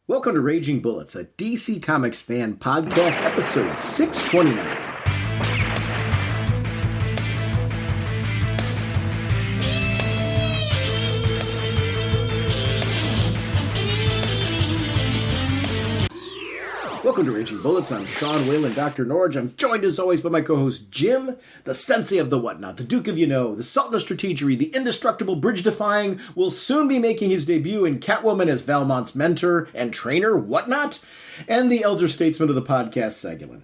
Welcome to Raging Bullets, a DC Comics fan podcast, episode 629. Welcome to Raging Bullets. I'm Sean Whalen, drnorge. I'm joined as always by my co-host Jim, the sensei of the whatnot, the Duke of the Sultan of Strategery, the indestructible bridge-defying, will soon be making his debut in Catwoman as Valmont's mentor and trainer, whatnot, and the elder statesman of the podcast, Segulin.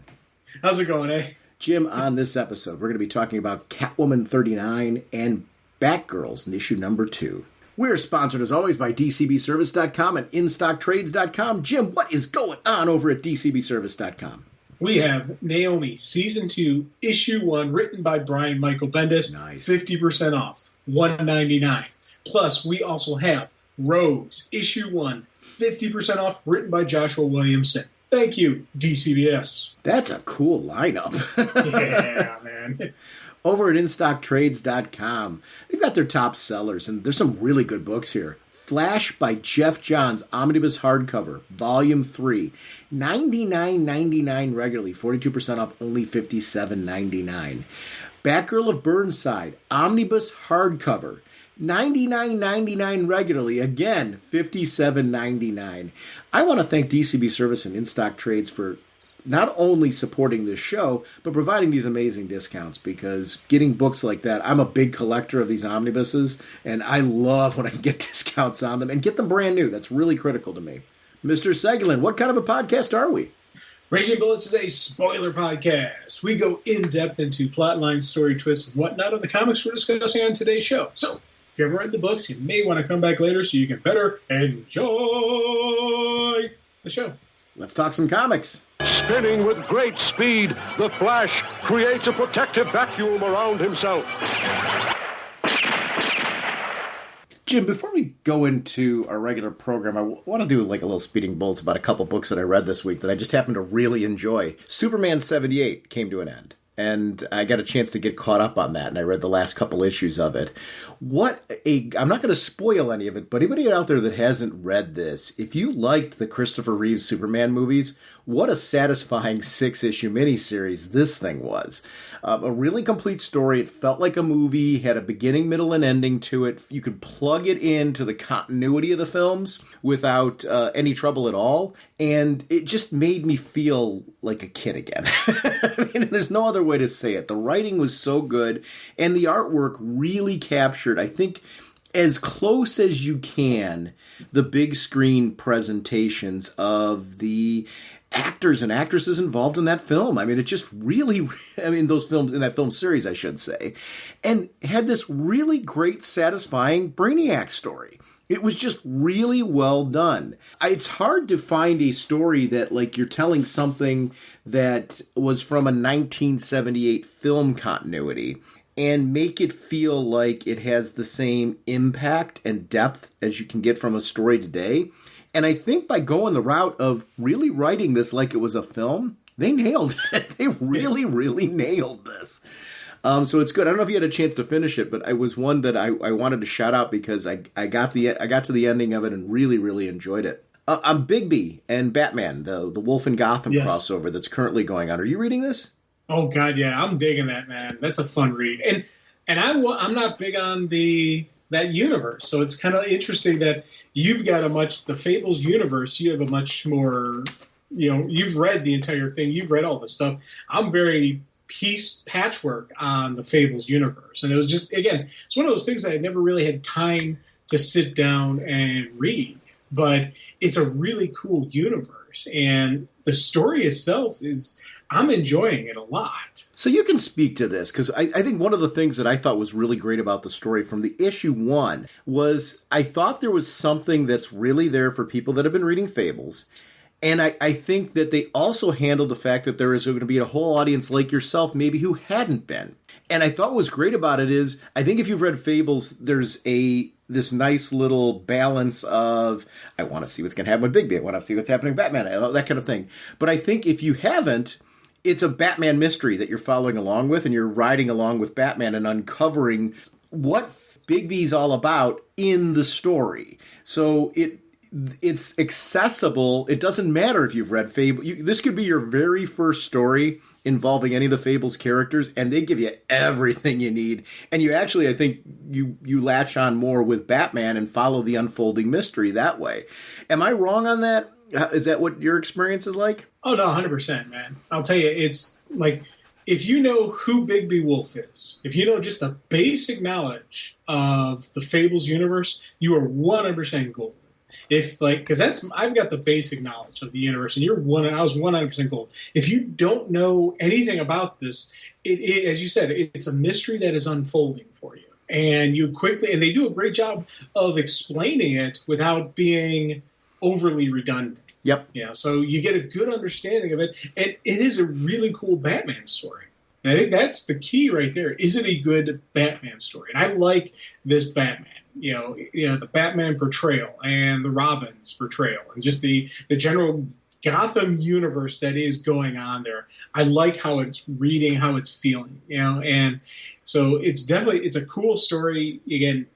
How's it going, eh? Jim, on this episode, we're going to be talking about Catwoman 39 and Batgirls in issue number 2. We're sponsored, as always, by DCBService.com and InStockTrades.com. Jim, what is going on over at DCBService.com? We have Naomi, Season 2, Issue 1, written by Brian Michael Bendis. Nice. 50% off, $199. Plus, we also have Rogues, Issue 1, 50% off, written by Joshua Williamson. Thank you, DCBS. That's a cool lineup. Yeah, man. Over at InStockTrades.com, they've got their top sellers, and there's some really good books here. Flash by Jeff Johns, Omnibus Hardcover, Volume 3, $99.99 regularly, 42% off, only $57.99. Batgirl of Burnside, Omnibus Hardcover, $99.99 regularly, again, $57.99. I want to thank DCB Service and InStock Trades for not only supporting this show, but providing these amazing discounts, because getting books like that, I'm a big collector of these omnibuses, and I love when I can get discounts on them and get them brand new. That's really critical to me. Mr. Segulin, what kind of a podcast are we? Raging Bullets is a spoiler podcast. We go in-depth into plotline, story twists, and whatnot of the comics we're discussing on today's show. So, if you haven't read the books, you may want to come back later so you can better enjoy the show. Let's talk some comics. Spinning with great speed, the Flash creates a protective vacuum around himself. Jim, before we go into our regular program, I want to do like a little speeding bullets about a couple books that I read this week that I just happened to really enjoy. Superman78 came to an end, and I got a chance to get caught up on that, and I read the last couple issues of it. I'm not going to spoil any of it, but anybody out there that hasn't read this, if you liked the Christopher Reeves Superman movies, what a satisfying 6-issue miniseries this thing was. A really complete story. It felt like a movie, had a beginning, middle, and ending to it. You could plug it into the continuity of the films without any trouble at all. And it just made me feel like a kid again. I mean, there's no other way to say it. The writing was so good, and the artwork really captured, I think, as close as you can, the big screen presentations of the actors and actresses involved in that film. I mean, it just really, those films, in that film series, I should say, and had this really great, satisfying Brainiac story. It was just really well done. It's hard to find a story that, like, you're telling something that was from a 1978 film continuity and make it feel like it has the same impact and depth as you can get from a story today. And I think by going the route of really writing this like it was a film, they nailed it. They really, really nailed this. So it's good. I don't know if you had a chance to finish it, but it was one that I wanted to shout out because I got to the ending of it and really, really enjoyed it. I'm Bigby and Batman, the Wolf in Gotham crossover that's currently going on. Are you reading this? Oh, God, yeah. I'm digging that, man. That's a fun read. And I'm not big on that universe, so it's kind of interesting that you've got the Fables universe, you have a much more, you've read the entire thing, you've read all this stuff. I'm very patchwork on the Fables universe, and it was just, again, it's one of those things that I never really had time to sit down and read, but it's a really cool universe, and the story itself I'm enjoying it a lot. So you can speak to this, because I think one of the things that I thought was really great about the story from the issue 1 was I thought there was something that's really there for people that have been reading Fables. And I think that they also handled the fact that there is going to be a whole audience like yourself, maybe, who hadn't been. And I thought what was great about it is, I think if you've read Fables, there's this nice little balance of, I want to see what's going to happen with Bigby, I want to see what's happening with Batman, that kind of thing. But I think if you haven't, it's a Batman mystery that you're following along with, and you're riding along with Batman and uncovering what Bigby's all about in the story. So it's accessible. It doesn't matter if you've read Fable. This could be your very first story involving any of the Fables characters, and they give you everything you need. And you actually, I think, you latch on more with Batman and follow the unfolding mystery that way. Am I wrong on that? Is that what your experience is like? Oh, no, 100%, man. I'll tell you, it's like, if you know who Bigby Wolf is, if you know just the basic knowledge of the Fables universe, you are 100% golden. If because I've got the basic knowledge of the universe, and I was 100% gold. If you don't know anything about this, it as you said, it's a mystery that is unfolding for you, and they do a great job of explaining it without being overly redundant. Yep. Yeah. So you get a good understanding of it, and it is a really cool Batman story. And I think that's the key right there. Is it a good Batman story? And I like this Batman. The Batman portrayal and the Robin's portrayal and just the general Gotham universe that is going on there. I like how it's reading, how it's feeling, and so it's a cool story. Again,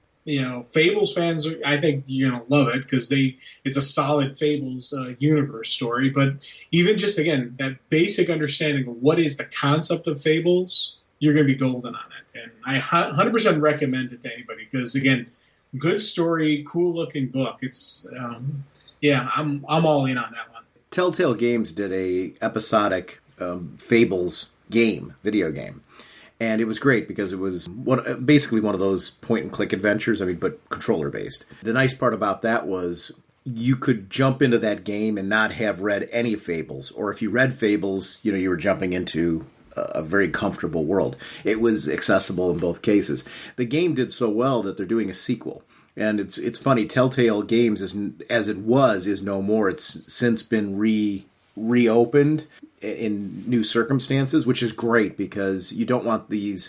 Fables fans, I think you're going to love it because it's a solid Fables universe story. But even just, again, that basic understanding of what is the concept of Fables, you're going to be golden on it. And I 100% recommend it to anybody because, again, good story, cool looking book. It's I'm all in on that one. Telltale Games did a episodic Fables video game, and it was great because it was basically one of those point and click adventures. But controller based. The nice part about that was you could jump into that game and not have read any Fables, or if you read Fables, you were jumping into a very comfortable world. It was accessible in both cases. The game did so well that they're doing a sequel. And it's funny, Telltale Games, as it was, is no more. It's since been reopened in new circumstances, which is great because you don't want the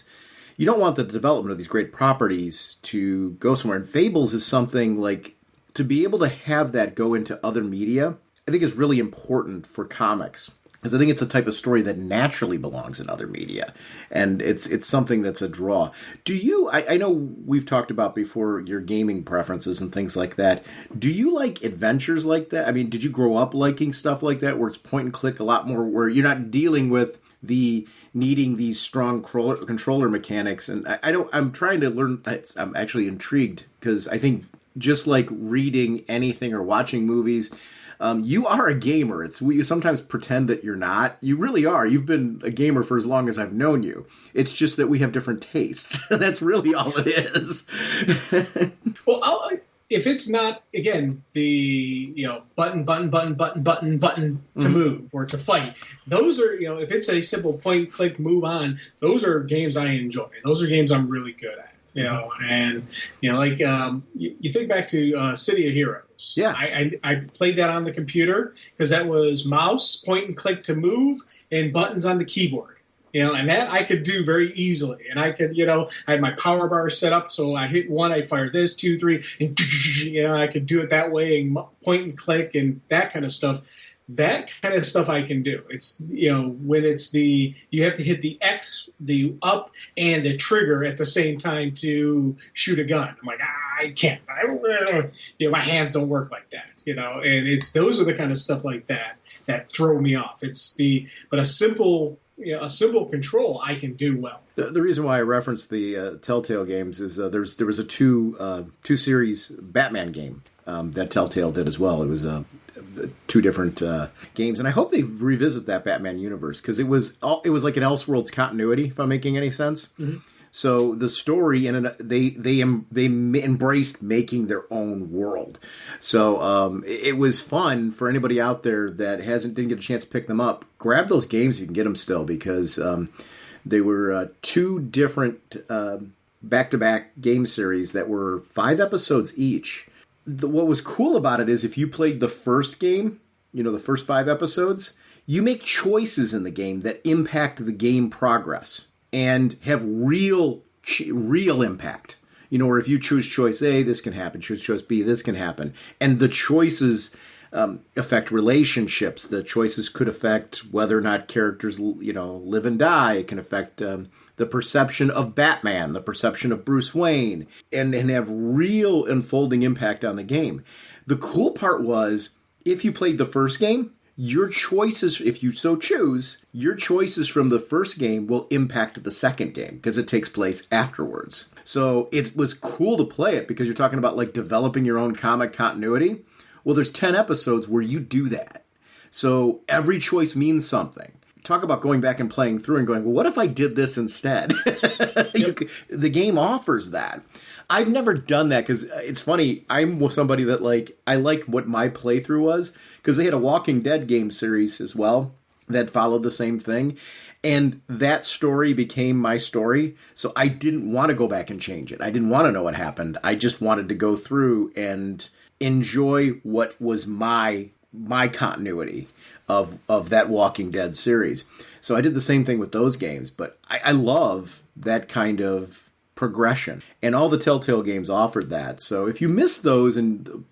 development of these great properties to go somewhere. And Fables is something like, to be able to have that go into other media, I think is really important for comics. Because I think it's a type of story that naturally belongs in other media. And it's something that's a draw. Do you, I know we've talked about before your gaming preferences and things like that. Do you like adventures like that? Did you grow up liking stuff like that where it's point and click a lot more, where you're not dealing with needing these strong controller mechanics? And I'm trying to learn, I'm actually intrigued because I think just like reading anything or watching movies, you are a gamer. You sometimes pretend that you're not. You really are. You've been a gamer for as long as I've known you. It's just that we have different tastes. That's really all it is. Well, if it's not, again, the button to move or to fight, those are, if it's a simple point click move on, those are games I enjoy. Those are games I'm really good at. And you think back to City of Heroes. Yeah, I played that on the computer because that was mouse, point and click to move, and buttons on the keyboard. And that I could do very easily. And I could, I had my power bar set up, so I hit one, I fire this, 2, 3, and I could do it that way, and point and click, and that kind of stuff. That kind of stuff I can do. It's, when it's you have to hit the X, the up, and the trigger at the same time to shoot a gun. I'm like, I can't. My hands don't work like that, and those are the kind of stuff like that throw me off. But a simple control I can do well. The reason why I referenced the Telltale Games is there was a two series Batman game that Telltale did as well. It was 2 different games, and I hope they revisit that Batman universe because it was like an Elseworlds continuity, if I'm making any sense. Mm-hmm. So the story they embraced making their own world. So it was fun for anybody out there that didn't get a chance to pick them up. Grab those games, you can get them still, because they were 2 different back-to-back game series that were 5 episodes each. What was cool about it is if you played the first game, the first 5 episodes, you make choices in the game that impact the game progress and have real impact. Or if you choose choice A, this can happen. Choose choice B, this can happen. And the choices affect relationships. The choices could affect whether or not characters, live and die. It can affect the perception of Batman, the perception of Bruce Wayne, and have real unfolding impact on the game. The cool part was, if you played the first game, your choices, if you so choose, your choices from the first game will impact the second game because it takes place afterwards. So it was cool to play it because you're talking about like developing your own comic continuity. Well, there's 10 episodes where you do that. So every choice means something. Talk about going back and playing through and going, well, what if I did this instead? The game offers that. I've never done that because it's funny. I'm somebody that I like what my playthrough was because they had a Walking Dead game series as well that followed the same thing. And that story became my story. So I didn't want to go back and change it. I didn't want to know what happened. I just wanted to go through and enjoy what was my continuity of that Walking Dead series. So I did the same thing with those games. But I love that kind of progression. And all the Telltale games offered that. So if you miss those and,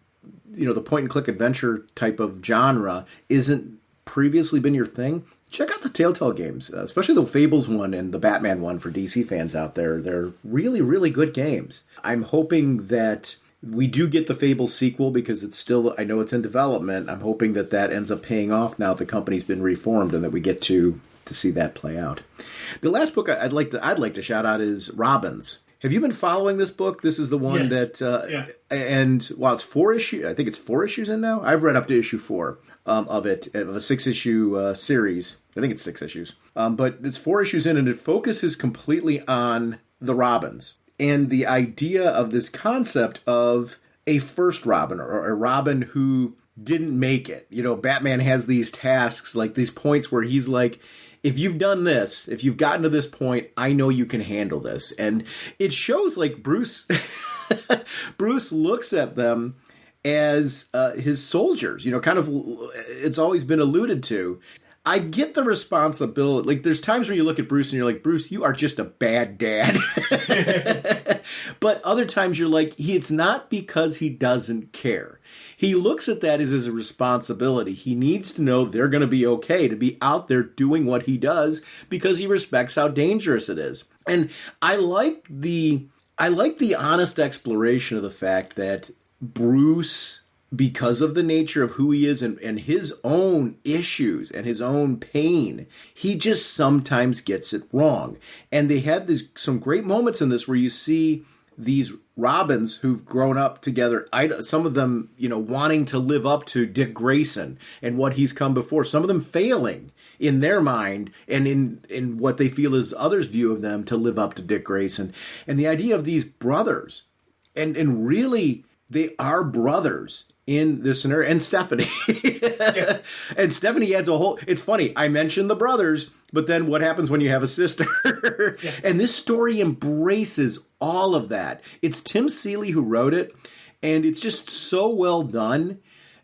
the point-and-click adventure type of genre isn't previously been your thing, check out the Telltale games, especially the Fables one and the Batman one for DC fans out there. They're really, really good games. I'm hoping that we do get the Fables sequel because it's still, I know it's in development. I'm hoping that ends up paying off now that the company's been reformed and that we get to see that play out. The last book I'd like to shout out is Robins. Have you been following this book? This is the one that, and while it's 4 issues, I think it's 4 issues in now. I've read up to issue 4 of it, of a 6-issue series. I think it's 6 issues. But it's 4 issues in, and it focuses completely on the Robins. And the idea of this concept of a first Robin, or a Robin who didn't make it. Batman has these tasks, like these points where he's like, if you've done this, if you've gotten to this point, I know you can handle this. And it shows like Bruce looks at them as his soldiers, kind of, it's always been alluded to. I get the responsibility. Like, there's times where you look at Bruce and you're like, Bruce, you are just a bad dad. But other times you're like, it's not because he doesn't care. He looks at that as his responsibility. He needs to know they're going to be okay to be out there doing what he does because he respects how dangerous it is. And I like the honest exploration of the fact that Bruce, because of the nature of who he is and his own issues and his own pain, he just sometimes gets it wrong. And they had some great moments in this where you see these Robins who've grown up together, some of them, wanting to live up to Dick Grayson and what he's come before, some of them failing in their mind and in what they feel is others' view of them to live up to Dick Grayson. And the idea of these brothers, and really they are brothers in this scenario, and Stephanie. Yeah. And Stephanie adds it's funny, I mentioned the brothers, but then what happens when you have a sister? Yeah. And this story embraces all of that. It's Tim Seeley who wrote it, and it's just so well done.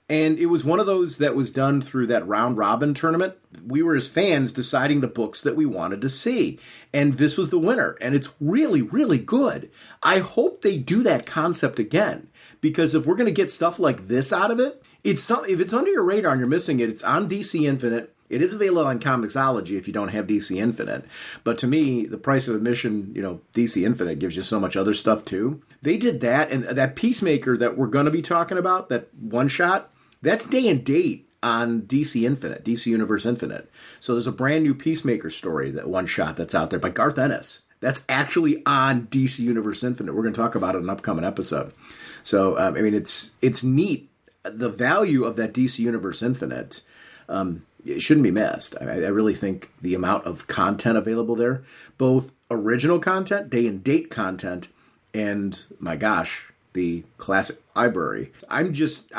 And it was one of those that was done through that round robin tournament. We were, as fans, deciding the books that we wanted to see. And this was the winner. And it's really, really good. I hope they do that concept again. Because if we're going to get stuff like this out of it, if it's under your radar and you're missing it, it's on DC Infinite. It is available on Comixology if you don't have DC Infinite. But to me, the price of admission, DC Infinite gives you so much other stuff too. They did that, and that Peacemaker that we're going to be talking about, that one shot, that's day and date on DC Infinite, DC Universe Infinite. So there's a brand new Peacemaker story, that one shot that's out there by Garth Ennis. That's actually on DC Universe Infinite. We're going to talk about it in an upcoming episode. So, it's neat. The value of that DC Universe Infinite, it shouldn't be missed. I really think the amount of content available there, both original content, day and date content, and my gosh, the classic library. I'm just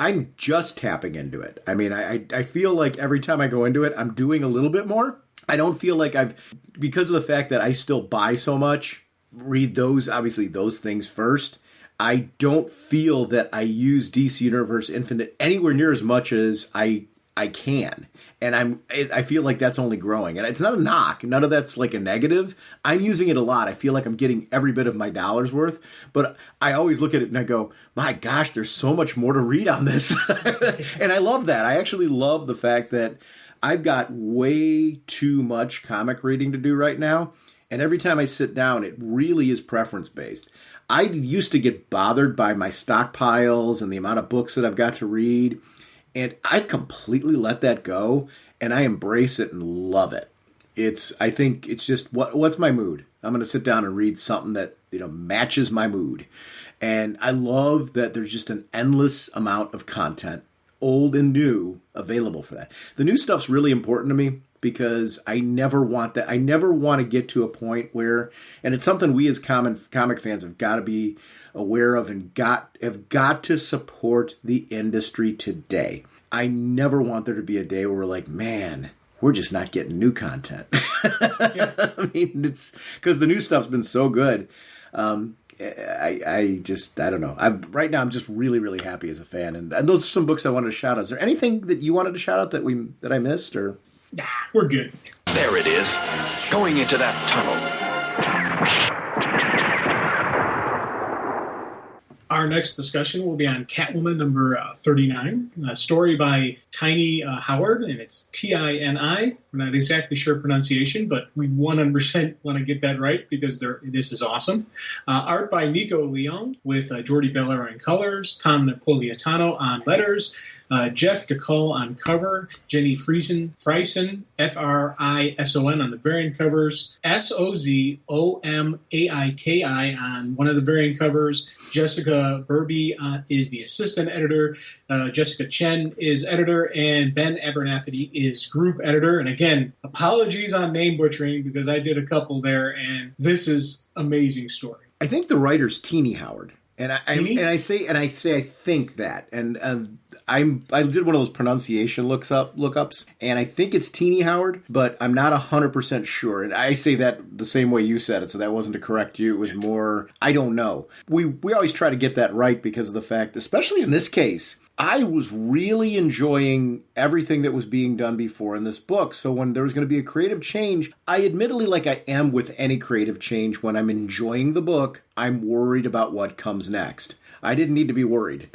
tapping into it. I feel like every time I go into it, I'm doing a little bit more. I don't feel like because of the fact that I still buy so much, read those things first. I don't feel that I use DC Universe Infinite anywhere near as much as I can. And I feel like that's only growing. And it's not a knock. None of that's like a negative. I'm using it a lot. I feel like I'm getting every bit of my dollar's worth. But I always look at it and I go, my gosh, there's so much more to read on this. And I love that. I actually love the fact that I've got way too much comic reading to do right now. And every time I sit down, it really is preference-based. I used to get bothered by my stockpiles and the amount of books that I've got to read, and I've completely let that go, and I embrace it and love it. I think it's just, what's my mood? I'm going to sit down and read something that, matches my mood. And I love that there's just an endless amount of content, old and new, available for that. The new stuff's really important to me because I never want that. I never want to get to a point where, and it's something we as comic fans have got to be aware of and have got to support the industry today. I never want there to be a day where we're like, man, we're just not getting new content. I mean, it's because the new stuff's been so good. I don't know. Right now I'm just really, really happy as a fan, and those are some books I wanted to shout out. Is there anything that you wanted to shout out that I missed, or? Nah, we're good. There it is, going into that tunnel. Our next discussion will be on Catwoman number 39, a story by Tiny Howard, and it's Tini. We're not exactly sure pronunciation, but we 100% want to get that right because this is awesome. Art by Nico Leon with Jordi Belair on colors, Tom Napolitano on letters, Jeff DeCall on cover, Jenny Friesen, Frison on the variant covers, Sozomaiki on one of the variant covers, Jessica Burby is the assistant editor, Jessica Chen is editor, and Ben Abernathy is group editor. And again, apologies on name butchering because I did a couple there, and this is amazing story. I think the writer's Tini Howard. And I think that, and I did one of those pronunciation lookups, and I think it's Tini Howard, but I'm not 100% sure. And I say that the same way you said it, so that wasn't to correct you. It was more, I don't know. We always try to get that right because of the fact, especially in this case, I was really enjoying everything that was being done before in this book. So when there was going to be a creative change, I admittedly, like I am with any creative change, when I'm enjoying the book, I'm worried about what comes next. I didn't need to be worried.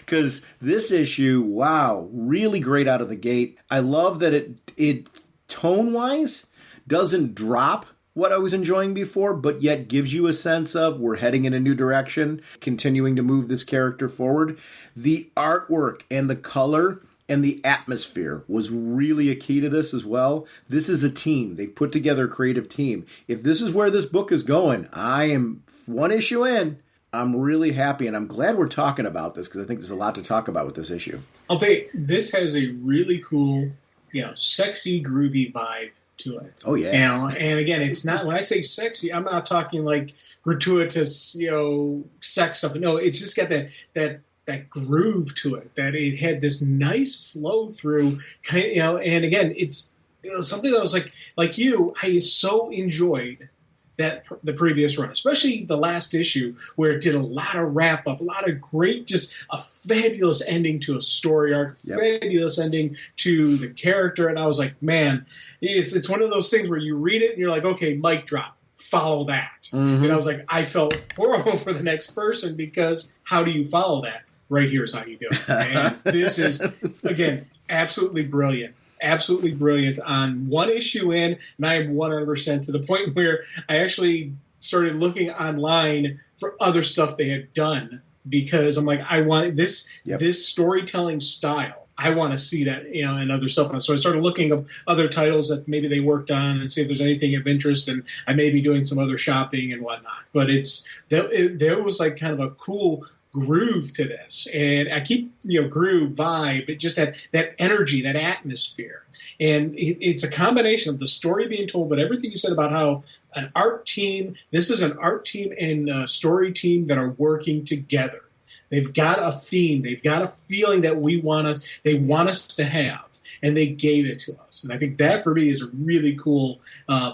Because this issue, wow, really great out of the gate. I love that it tone-wise doesn't drop what I was enjoying before, but yet gives you a sense of we're heading in a new direction, continuing to move this character forward. The artwork and the color and the atmosphere was really a key to this as well. This is a team. They've put together a creative team. If this is where this book is going, I am one issue in. I'm really happy, and I'm glad we're talking about this because I think there's a lot to talk about with this issue. I'll tell you, this has a really cool, sexy, groovy vibe to it. Oh yeah. And again, it's not, when I say sexy, I'm not talking like gratuitous, sex stuff. No, it's just got that groove to it. That it had this nice flow through, and again, it's something that was like you. I so enjoyed the previous run, especially the last issue where it did a lot of wrap up, a lot of great, just a fabulous ending to a story arc, fabulous ending to the character. And I was like, man, it's one of those things where you read it and you're like, okay, mic drop, follow that. Mm-hmm. And I was like, I felt horrible for the next person because how do you follow that? Right here is how you do it. And this is, again, absolutely brilliant. Absolutely brilliant on one issue in, and I am 100% to the point where I actually started looking online for other stuff they had done because I'm like, I want this storytelling style. I want to see that, and other stuff. And so I started looking up other titles that maybe they worked on and see if there's anything of interest. And I may be doing some other shopping and whatnot. But there was like kind of a cool groove to this, and I keep groove, vibe, but just that energy, that atmosphere, and it's a combination of the story being told, but everything you said about how an art team, this is an art team and a story team that are working together. They've got a theme, they've got a feeling that they want us to have, and they gave it to us. And I think that for me is a really cool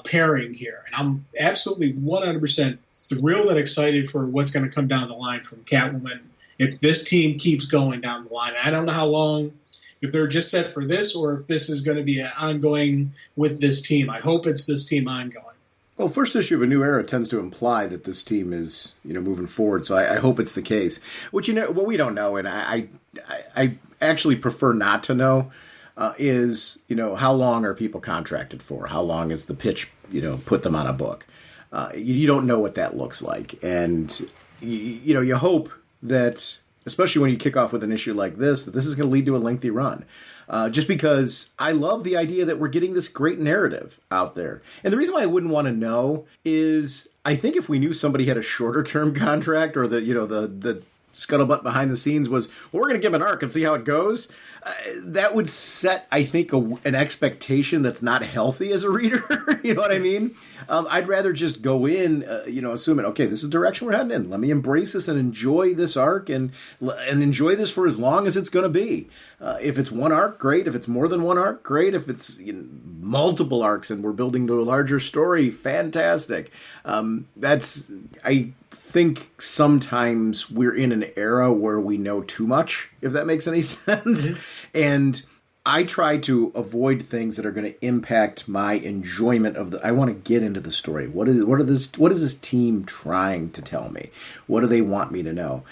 pairing here, and I'm absolutely 100% thrilled and excited for what's going to come down the line from Catwoman if this team keeps going down the line. I don't know how long, if they're just set for this or if this is going to be an ongoing with this team. I hope it's this team ongoing. Well, first issue of A New Era tends to imply that this team is, moving forward. So I hope it's the case. Which, what we don't know, and I actually prefer not to know, is, how long are people contracted for? How long is the pitch, put them on a book? You don't know what that looks like. And, you hope that, especially when you kick off with an issue like this, that this is going to lead to a lengthy run. Just because I love the idea that we're getting this great narrative out there. And the reason why I wouldn't want to know is I think if we knew somebody had a shorter term contract, or the scuttlebutt behind the scenes was, well, we're going to give an arc and see how it goes, that would set, I think, an expectation that's not healthy as a reader. You know what I mean? I'd rather just go in, assuming, okay, this is the direction we're heading in. Let me embrace this and enjoy this arc and enjoy this for as long as it's going to be. If it's one arc, great. If it's more than one arc, great. If it's multiple arcs and we're building to a larger story, fantastic. I think sometimes we're in an era where we know too much, if that makes any sense. Mm-hmm. And I try to avoid things that are going to impact my enjoyment of I want to get into the story. What is this team trying to tell me? What do they want me to know?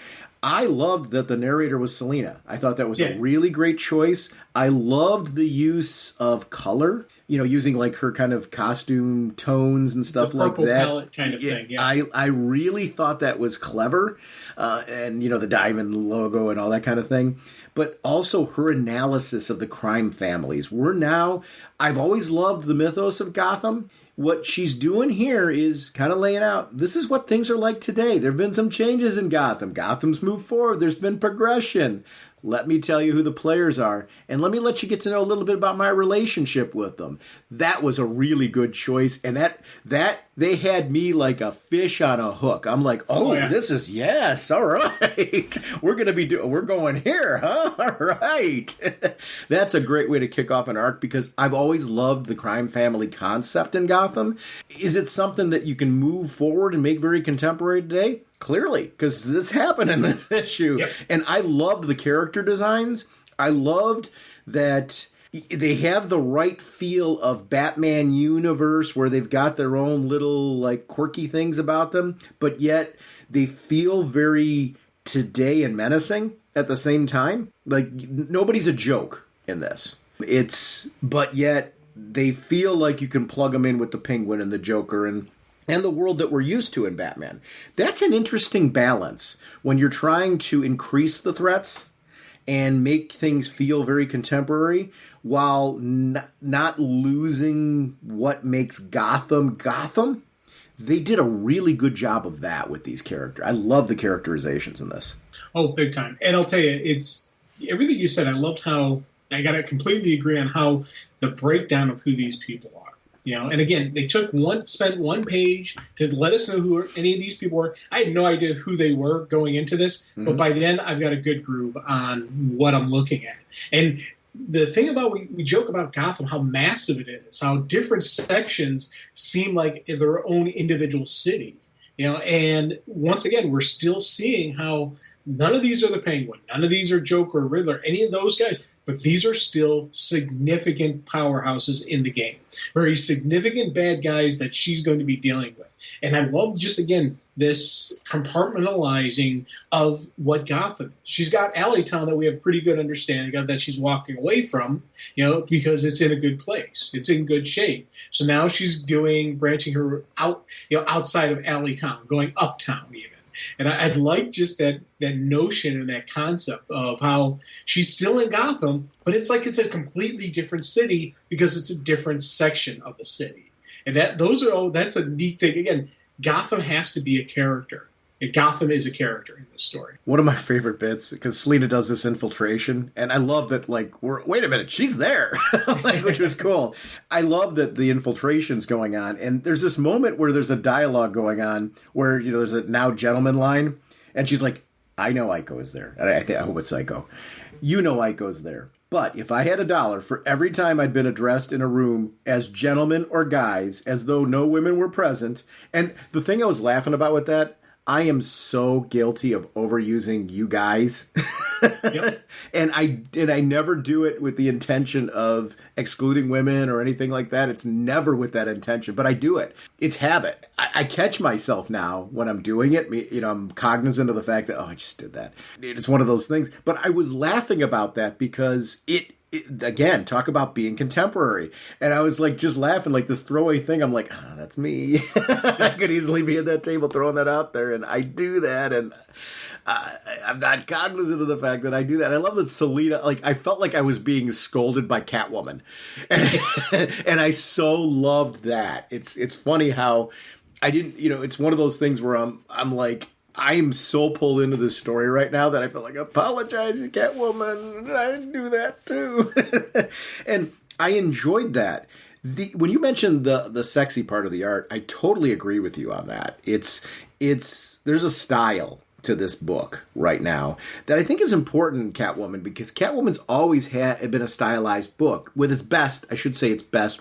I loved that the narrator was Selena. I thought that was a really great choice. I loved the use of color, using like her kind of costume tones and stuff like that. Purple palette kind of thing. Yeah. I really thought that was clever. And, the diamond logo and all that kind of thing. But also her analysis of the crime families. I've always loved the mythos of Gotham. What she's doing here is kind of laying out, this is what things are like today. There have been some changes in Gotham. Gotham's moved forward. There's been progression. Let me tell you who the players are, and let me let you get to know a little bit about my relationship with them. That was a really good choice, and that they had me like a fish on a hook. I'm like, this is, yes, all right. We're going here, huh? All right. That's a great way to kick off an arc, because I've always loved the crime family concept in Gotham. Is it something that you can move forward and make very contemporary today? Clearly, because it's happened in this issue. Yep. And I loved the character designs. I loved that they have the right feel of Batman universe, where they've got their own little like quirky things about them, but yet they feel very today and menacing at the same time. Like, nobody's a joke in this. But yet they feel like you can plug them in with the Penguin and the Joker and the world that we're used to in Batman. That's an interesting balance when you're trying to increase the threats and make things feel very contemporary while not losing what makes Gotham Gotham. They did a really good job of that with these characters. I love the characterizations in this. Oh, big time. And I'll tell you, it's everything you said. I loved how I got to completely agree on how the breakdown of who these people are. And again, they spent one page to let us know who any of these people were. I had no idea who they were going into this, but by then I've got a good groove on what I'm looking at. And the thing about, we joke about Gotham, how massive it is, how different sections seem like their own individual city. And once again, we're still seeing how none of these are the Penguin, none of these are Joker, Riddler, any of those guys. But these are still significant powerhouses in the game. Very significant bad guys that she's going to be dealing with. And I love just, again, this compartmentalizing of what Gotham is. She's got Alleytown that we have pretty good understanding of, that she's walking away from, because it's in a good place. It's in good shape. So now she's branching her out, outside of Alleytown, going uptown even. And I'd like just that notion and that concept of how she's still in Gotham, but it's like it's a completely different city because it's a different section of the city. And that's a neat thing. Again, Gotham has to be a character. And Gotham is a character in this story. One of my favorite bits, because Selena does this infiltration, and I love that, wait a minute, she's there, which was cool. I love that the infiltration's going on, and there's this moment where there's a dialogue going on where, there's a now gentleman line, and she's like, I know Iko is there. And I hope it's Iko. You know Iko's there. But if I had $1 for every time I'd been addressed in a room as gentlemen or guys, as though no women were present, and the thing I was laughing about with that, I am so guilty of overusing you guys. Yep. and I never do it with the intention of excluding women or anything like that. It's never with that intention, but I do it. It's habit. I catch myself now when I'm doing it. I'm cognizant of the fact that, I just did that. It's one of those things. But I was laughing about that because Again, talk about being contemporary. And I was like just laughing, like this throwaway thing. I'm like, that's me. I could easily be at that table throwing that out there, and I do that, and I'm not cognizant of the fact that I do that. I love that Selena, like, I felt like I was being scolded by Catwoman, and I so loved that. It's funny how I didn't, it's one of those things where I'm like, I am so pulled into this story right now that I feel like, apologize, Catwoman. I didn't do that too. And I enjoyed that. When you mentioned the sexy part of the art, I totally agree with you on that. There's a style to this book right now that I think is important in Catwoman, because Catwoman's always been a stylized book with its best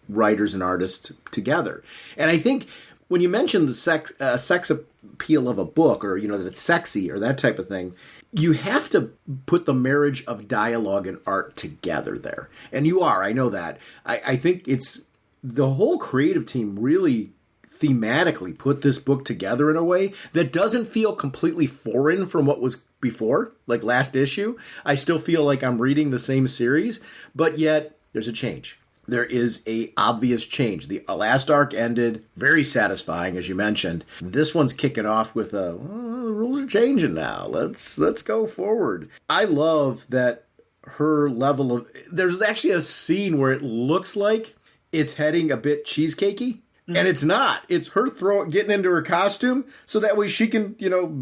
writers and artists together. And I think when you mention the sex appeal of a book, or that it's sexy or that type of thing, you have to put the marriage of dialogue and art together there. And you are, I know that. I think it's the whole creative team really thematically put this book together in a way that doesn't feel completely foreign from what was before, like last issue. I still feel like I'm reading the same series, but yet there's a change. There is a obvious change. The last arc ended very satisfying, as you mentioned. This one's kicking off with the rules are changing now. Let's go forward. I love that her level of... There's actually a scene where it looks like it's heading a bit cheesecakey. And it's not. It's her getting into her costume so that way she can,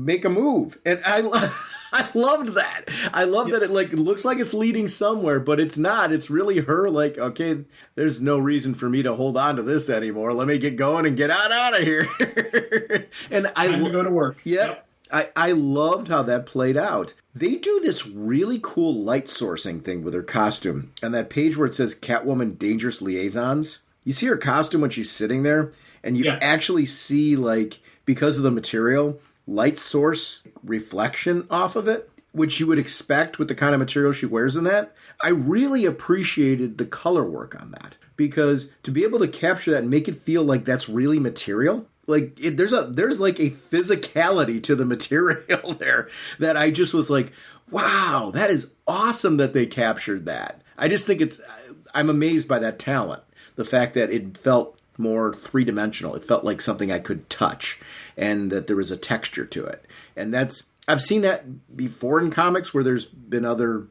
make a move. And I loved that. I love that it looks like it's leading somewhere, but it's not. It's really her like, okay, there's no reason for me to hold on to this anymore. Let me get going and get out of here. And Time to go to work. Yep. I loved how that played out. They do this really cool light sourcing thing with her costume. And that page where it says Catwoman Dangerous Liaisons. You see her costume when she's sitting there, and you actually see, because of the material, light source reflection off of it, which you would expect with the kind of material she wears in that. I really appreciated the color work on that, because to be able to capture that and make it feel like that's really material, there's a physicality to the material there that I just was like, wow, that is awesome that they captured that. I just think I'm amazed by that talent. The fact that it felt more three-dimensional. It felt like something I could touch, and that there was a texture to it. And I've seen that before in comics, where there's been other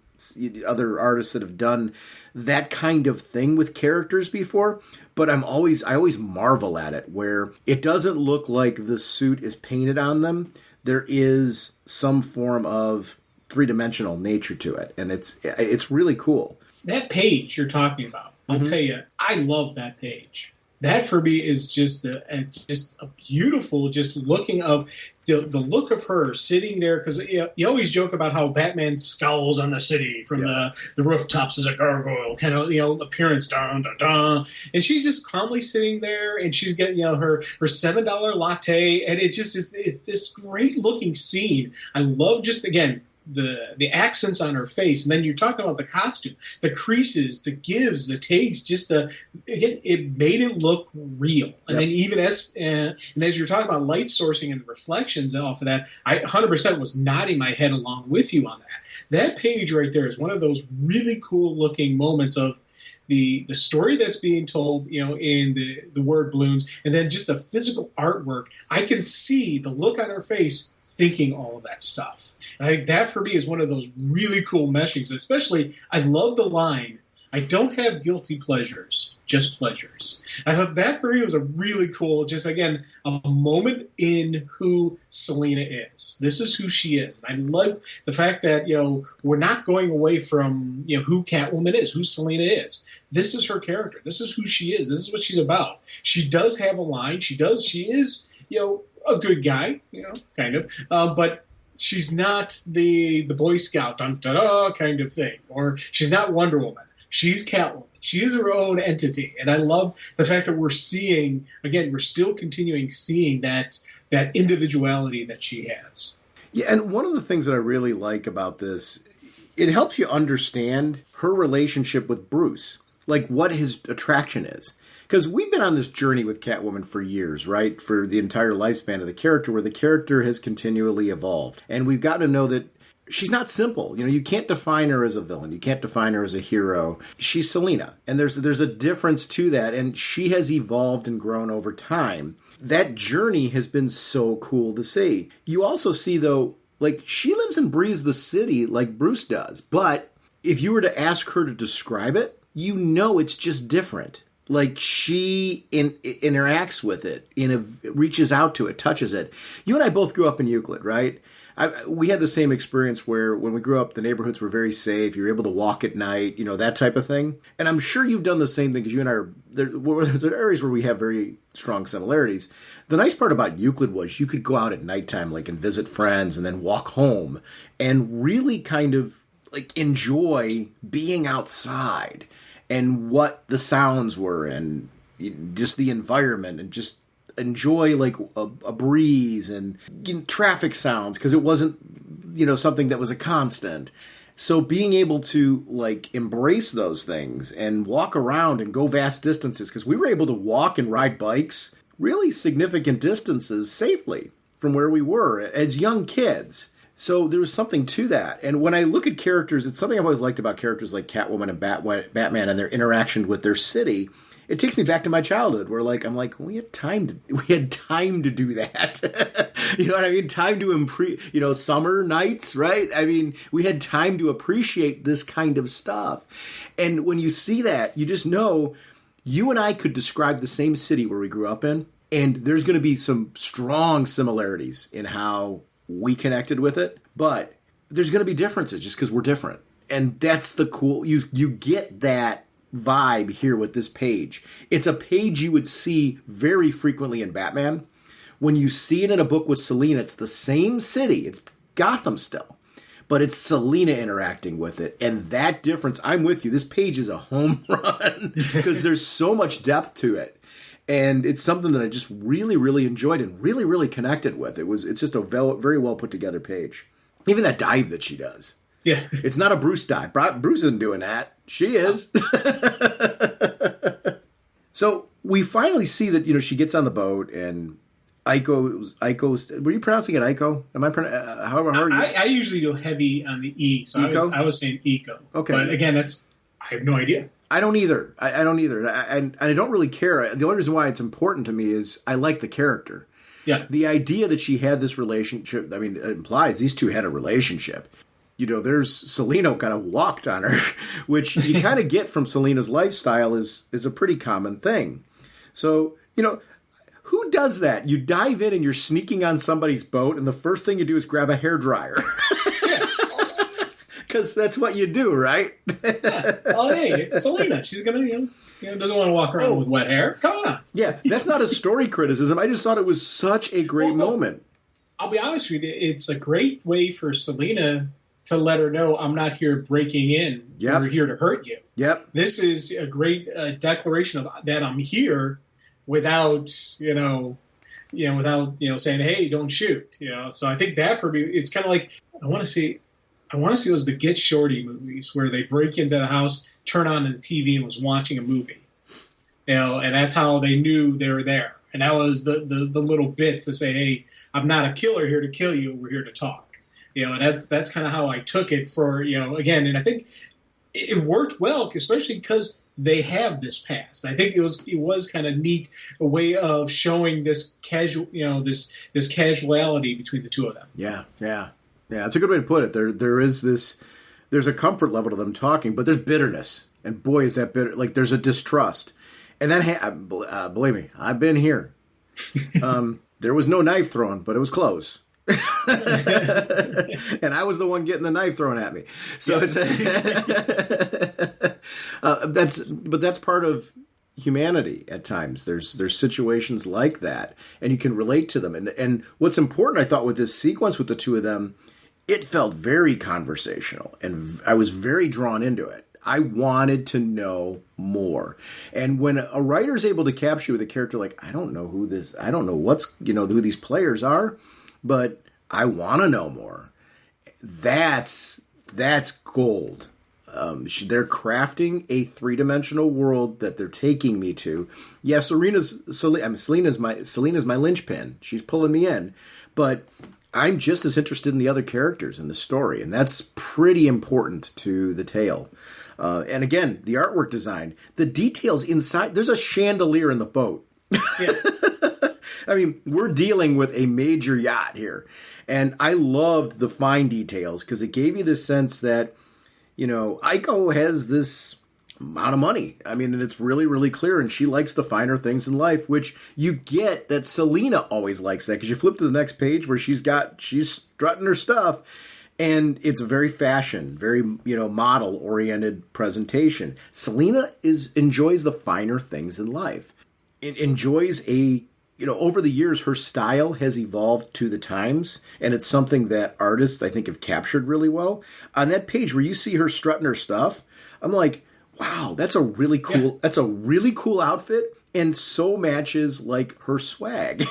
artists that have done that kind of thing with characters before. But I always marvel at it, where it doesn't look like the suit is painted on them. There is some form of three-dimensional nature to it, and it's really cool. That page you're talking about, I'll tell you, I love that page. That for me is just a beautiful, just looking of the look of her sitting there, because you always joke about how Batman scowls on the city from the rooftops as a gargoyle kind of appearance, dun dun dun, and she's just calmly sitting there, and she's getting her $7 latte, and it's this great looking scene. I love just again the accents on her face, and then you're talking about the costume, the creases, the gives, the takes, it made it look real. And then even as you're talking about light sourcing and reflections off of that, I 100% was nodding my head along with you on that. That page right there is one of those really cool looking moments of the story that's being told, in the word balloons, and then just the physical artwork. I can see the look on her face thinking all of that stuff. And I think that for me is one of those really cool meshings. Especially, I love the line, I don't have guilty pleasures, just pleasures. I thought that for me was a really cool, just again, a moment in who Selena is. This is who she is. And I love the fact that, we're not going away from, who Catwoman is, who Selena is. This is her character. This is who she is. This is what she's about. She does have a line. She is, a good guy, kind of. But she's not the Boy Scout, dun-da-da kind of thing. Or she's not Wonder Woman. She's Catwoman. She is her own entity. And I love the fact that we're seeing, again, we're still continuing seeing that individuality that she has. Yeah, and one of the things that I really like about this, it helps you understand her relationship with Bruce, like what his attraction is. Because we've been on this journey with Catwoman for years, right? For the entire lifespan of the character, where the character has continually evolved. And we've gotten to know that she's not simple. You know, you can't define her as a villain. You can't define her as a hero. She's Selina, and there's a difference to that, and she has evolved and grown over time. That journey has been so cool to see. You also see, though, like, she lives and breathes the city like Bruce does, but if you were to ask her to describe it, you know it's just different. Like, she interacts with it, reaches out to it, touches it. You and I both grew up in Euclid, right? We had the same experience where when we grew up, the neighborhoods were very safe. You were able to walk at night, you know, that type of thing. And I'm sure you've done the same thing because you and I there's areas where we have very strong similarities. The nice part about Euclid was you could go out at nighttime, like, and visit friends and then walk home and really kind of, like, enjoy being outside and what the sounds were and just the environment and just enjoy, like, a breeze and, you know, traffic sounds, because it wasn't, you know, something that was a constant. So being able to, like, embrace those things and walk around and go vast distances, because we were able to walk and ride bikes really significant distances safely from where we were as young kids. So there was something to that. And when I look at characters, it's something I've always liked about characters like Catwoman and Batman and their interaction with their city. It takes me back to my childhood where, like, I'm like, we had time to do that. You know what I mean? Time to summer nights, right? I mean, we had time to appreciate this kind of stuff. And when you see that, you just know you and I could describe the same city where we grew up in, and there's going to be some strong similarities in how we connected with it, but there's going to be differences just because we're different. And that's the cool, you get that vibe here with this page. It's a page you would see very frequently in Batman. When you see it in a book with Selina, it's the same city. It's Gotham still, but it's Selina interacting with it. And that difference, I'm with you. This page is a home run because there's so much depth to it. And it's something that I just really, really enjoyed and really, really connected with. It's just a very well put together page. Even that dive that she does. Yeah. It's not a Bruce dive. Bruce isn't doing that. She is. So we finally see that, you know, she gets on the boat and Aiko's, were you pronouncing it Aiko? Am I pronouncing, I usually go heavy on the E, so I was saying Eco. Okay. But again, I have no idea. I don't either. I don't either. And I don't really care. The only reason why it's important to me is I like the character. Yeah. The idea that she had this relationship, I mean, it implies these two had a relationship. You know, there's Selina kind of walked on her, which you kind of get from Selina's lifestyle is a pretty common thing. So, you know, who does that? You dive in and you're sneaking on somebody's boat, and the first thing you do is grab a hairdryer. Because that's what you do, right? Yeah. Oh, hey, it's Selina. She's going to, doesn't want to walk around with wet hair. Come on. Yeah, that's not a story criticism. I just thought it was such a great moment. I'll be honest with you. It's a great way for Selina to let her know, I'm not here breaking in. Yep. We're here to hurt you. Yep. This is a great declaration of that I'm here without saying, hey, don't shoot. So I think that for me, it's kind of like, I want to see those the Get Shorty movies where they break into the house, turn on the TV, and was watching a movie. And that's how they knew they were there. And that was the little bit to say, hey, I'm not a killer here to kill you. We're here to talk. And that's kind of how I took it for, again. And I think it worked well, especially because they have this past. I think it was kind of neat, a way of showing this casual, this casuality between the two of them. Yeah. Yeah, it's a good way to put it. There's a comfort level to them talking, but there's bitterness. And boy, is that bitter. Like, there's a distrust. And then, believe me, I've been here. There was no knife thrown, but it was close. And I was the one getting the knife thrown at me. So that's part of humanity at times. There's situations like that, and you can relate to them. And what's important, I thought, with this sequence with the two of them, it felt very conversational, and I was very drawn into it. I wanted to know more. And when a writer's able to capture with a character like, I don't know who these players are, but I want to know more. That's gold. They're crafting a three-dimensional world that they're taking me to. Yeah, Selina's my linchpin. She's pulling me in. But I'm just as interested in the other characters in the story, and that's pretty important to the tale. And again, the artwork design, the details inside. There's a chandelier in the boat. Yeah. I mean, we're dealing with a major yacht here. And I loved the fine details because it gave you the sense that, Aiko has this amount of money. I mean, and it's really, really clear. And she likes the finer things in life, which you get that Selina always likes that. Because you flip to the next page where she's strutting her stuff. And it's a very fashion, very, model-oriented presentation. Selina enjoys the finer things in life. It enjoys over the years, her style has evolved to the times, and it's something that artists, I think, have captured really well. On that page where you see her strutting her stuff, I'm like, wow, that's a really cool outfit, and so matches like her swag.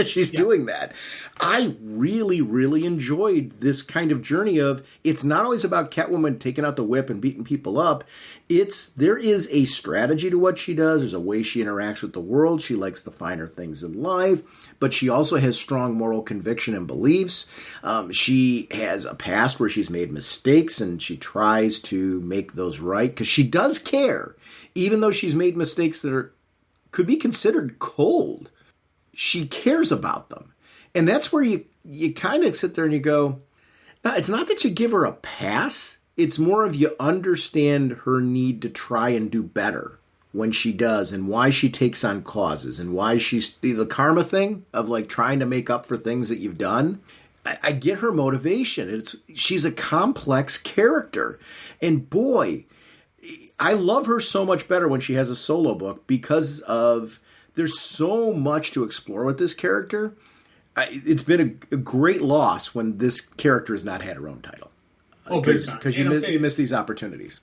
She's doing that. I really, really enjoyed this kind of journey of, it's not always about Catwoman taking out the whip and beating people up. There is a strategy to what she does. There's a way she interacts with the world. She likes the finer things in life, but she also has strong moral conviction and beliefs. She has a past where she's made mistakes, and she tries to make those right because she does care, even though she's made mistakes that could be considered cold. She cares about them. And that's where you kind of sit there and you go, no, it's not that you give her a pass. It's more of you understand her need to try and do better when she does, and why she takes on causes, and why she's the karma thing of like trying to make up for things that you've done. I get her motivation. She's a complex character. And boy, I love her so much better when she has a solo book because there's so much to explore with this character. It's been a great loss when this character has not had her own title. Because you miss these opportunities.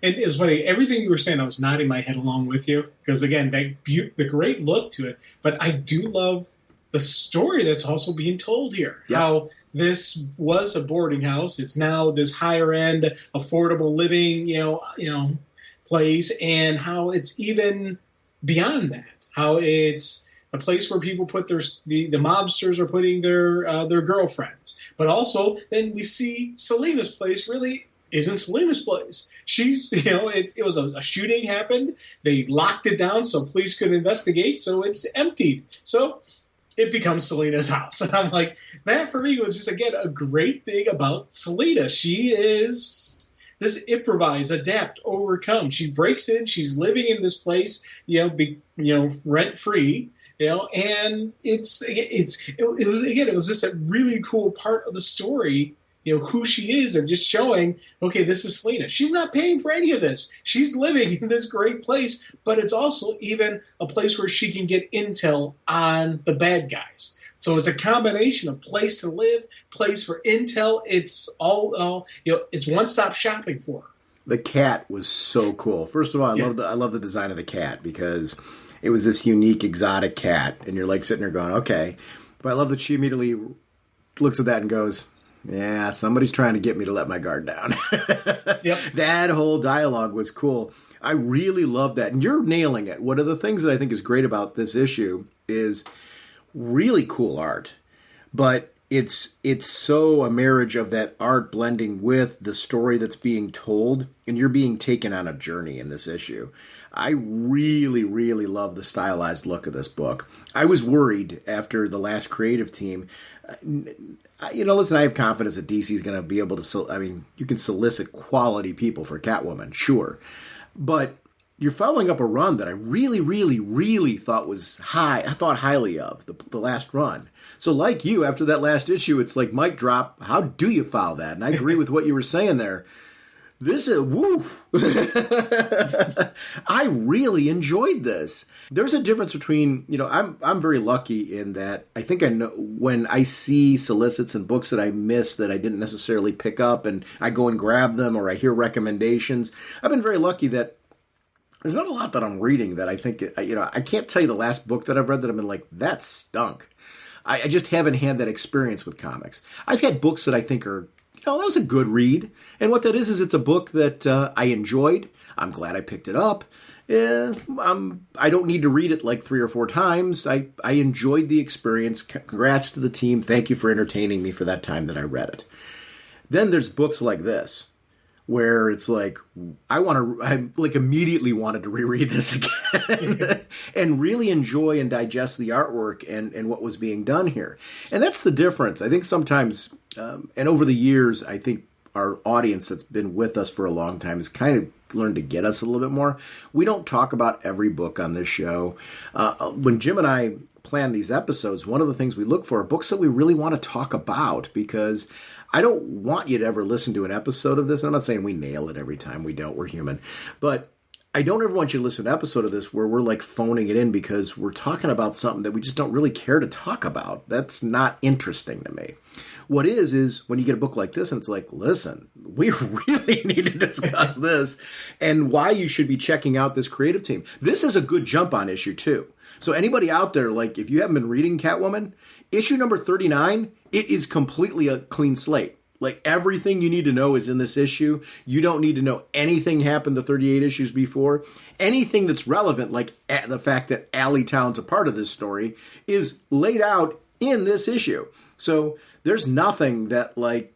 And it was funny, everything you were saying, I was nodding my head along with you. Because again, the great look to it. But I do love the story that's also being told here. Yep. How this was a boarding house. It's now this higher end, affordable living, place, and how it's even beyond that. How it's a place where people put the mobsters are putting their girlfriends. But also, then we see Selina's place really isn't Selina's place. She's, it was a shooting happened. They locked it down so police could investigate. So it's emptied. So it becomes Selina's house. And I'm like, that for me was just, again, a great thing about Selina. She is this improvise, adapt, overcome. She breaks in. She's living in this place, rent free. And it was just a really cool part of the story, who she is, and just showing, okay, this is Selina. She's not paying for any of this. She's living in this great place, but it's also even a place where she can get intel on the bad guys. So it's a combination of place to live, place for intel. It's all, it's one-stop shopping for her. The cat was so cool. First of all, I love the design of the cat because it was this unique, exotic cat, and you're like sitting there going, okay. But I love that she immediately looks at that and goes, yeah, somebody's trying to get me to let my guard down. Yep. That whole dialogue was cool. I really love that. And you're nailing it. One of the things that I think is great about this issue is really cool art. But it's so a marriage of that art blending with the story that's being told, and you're being taken on a journey in this issue. I really, really love the stylized look of this book. I was worried after the last creative team. Listen, I have confidence that DC is going to be able to, you can solicit quality people for Catwoman, sure. But you're following up a run that I really, really, really thought was high. I thought highly of the last run. So like you, after that last issue, it's like mic drop. How do you follow that? And I agree with what you were saying there. This is, woo. I really enjoyed this. There's a difference between, I'm very lucky in that I think I know when I see solicits and books that I missed that I didn't necessarily pick up and I go and grab them or I hear recommendations. I've been very lucky that there's not a lot that I'm reading that I think, I can't tell you the last book that I've read that I've been like, that stunk. I just haven't had that experience with comics. I've had books that I think are, that was a good read. And what that is it's a book that I enjoyed. I'm glad I picked it up. I don't need to read it like 3 or 4 times. I enjoyed the experience. Congrats to the team. Thank you for entertaining me for that time that I read it. Then there's books like this, where it's like, I immediately wanted to reread this again and really enjoy and digest the artwork and what was being done here. And that's the difference. I think sometimes, and over the years, I think our audience that's been with us for a long time has kind of learned to get us a little bit more. We don't talk about every book on this show. When Jim and I plan these episodes, one of the things we look for are books that we really want to talk about, because I don't want you to ever listen to an episode of this. I'm not saying we nail it every time. We don't. We're human. But I don't ever want you to listen to an episode of this where we're like phoning it in because we're talking about something that we just don't really care to talk about. That's not interesting to me. What is when you get a book like this and it's like, listen, we really need to discuss this and why you should be checking out this creative team. This is a good jump on issue 2. So anybody out there, like if you haven't been reading Catwoman, issue number 39, it is completely a clean slate. Like everything you need to know is in this issue. You don't need to know anything happened the 38 issues before. Anything that's relevant, like the fact that Alleytown's a part of this story, is laid out in this issue. So there's nothing that like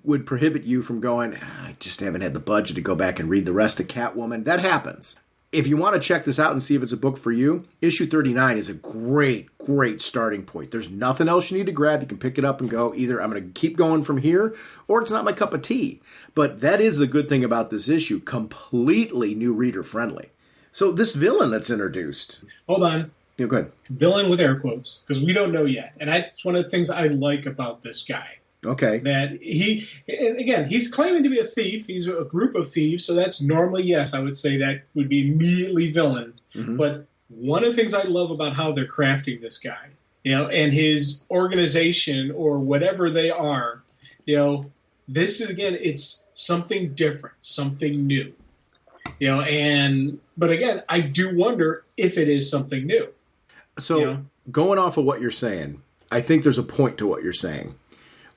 would prohibit you from going, I just haven't had the budget to go back and read the rest of Catwoman. That happens. If you want to check this out and see if it's a book for you, issue 39 is a great, great starting point. There's nothing else you need to grab. You can pick it up and go, either I'm going to keep going from here, or it's not my cup of tea. But that is the good thing about this issue. Completely new reader friendly. So this villain that's introduced. Hold on. Yeah, go ahead. Villain with air quotes, because we don't know yet. And that's one of the things I like about this guy. Okay. That he's claiming to be a thief. He's a group of thieves, so that's normally, yes, I would say that would be immediately villain. Mm-hmm. But one of the things I love about how they're crafting this guy, and his organization or whatever they are, this is, again, it's something different, something new. But again, I do wonder if it is something new. So going off of what you're saying, I think there's a point to what you're saying.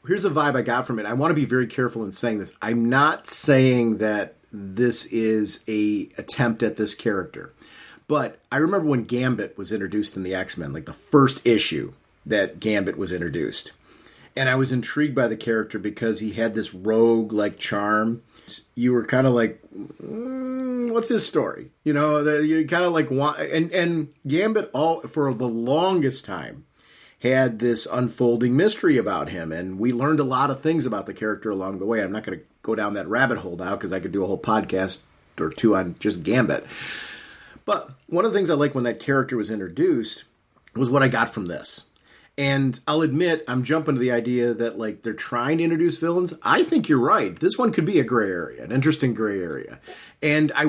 Here's the vibe I got from it. I want to be very careful in saying this. I'm not saying that this is a attempt at this character. But I remember when Gambit was introduced in the X-Men, like the first issue that Gambit was introduced. And I was intrigued by the character because he had this rogue-like charm. You were kind of like, what's his story? You kind of like want... And Gambit, for the longest time, had this unfolding mystery about him, and we learned a lot of things about the character along the way. I'm not going to go down that rabbit hole now because I could do a whole podcast or 2 on just Gambit. But one of the things I like when that character was introduced was what I got from this. And I'll admit, I'm jumping to the idea that like they're trying to introduce villains. I think you're right. This one could be a gray area, an interesting gray area. And I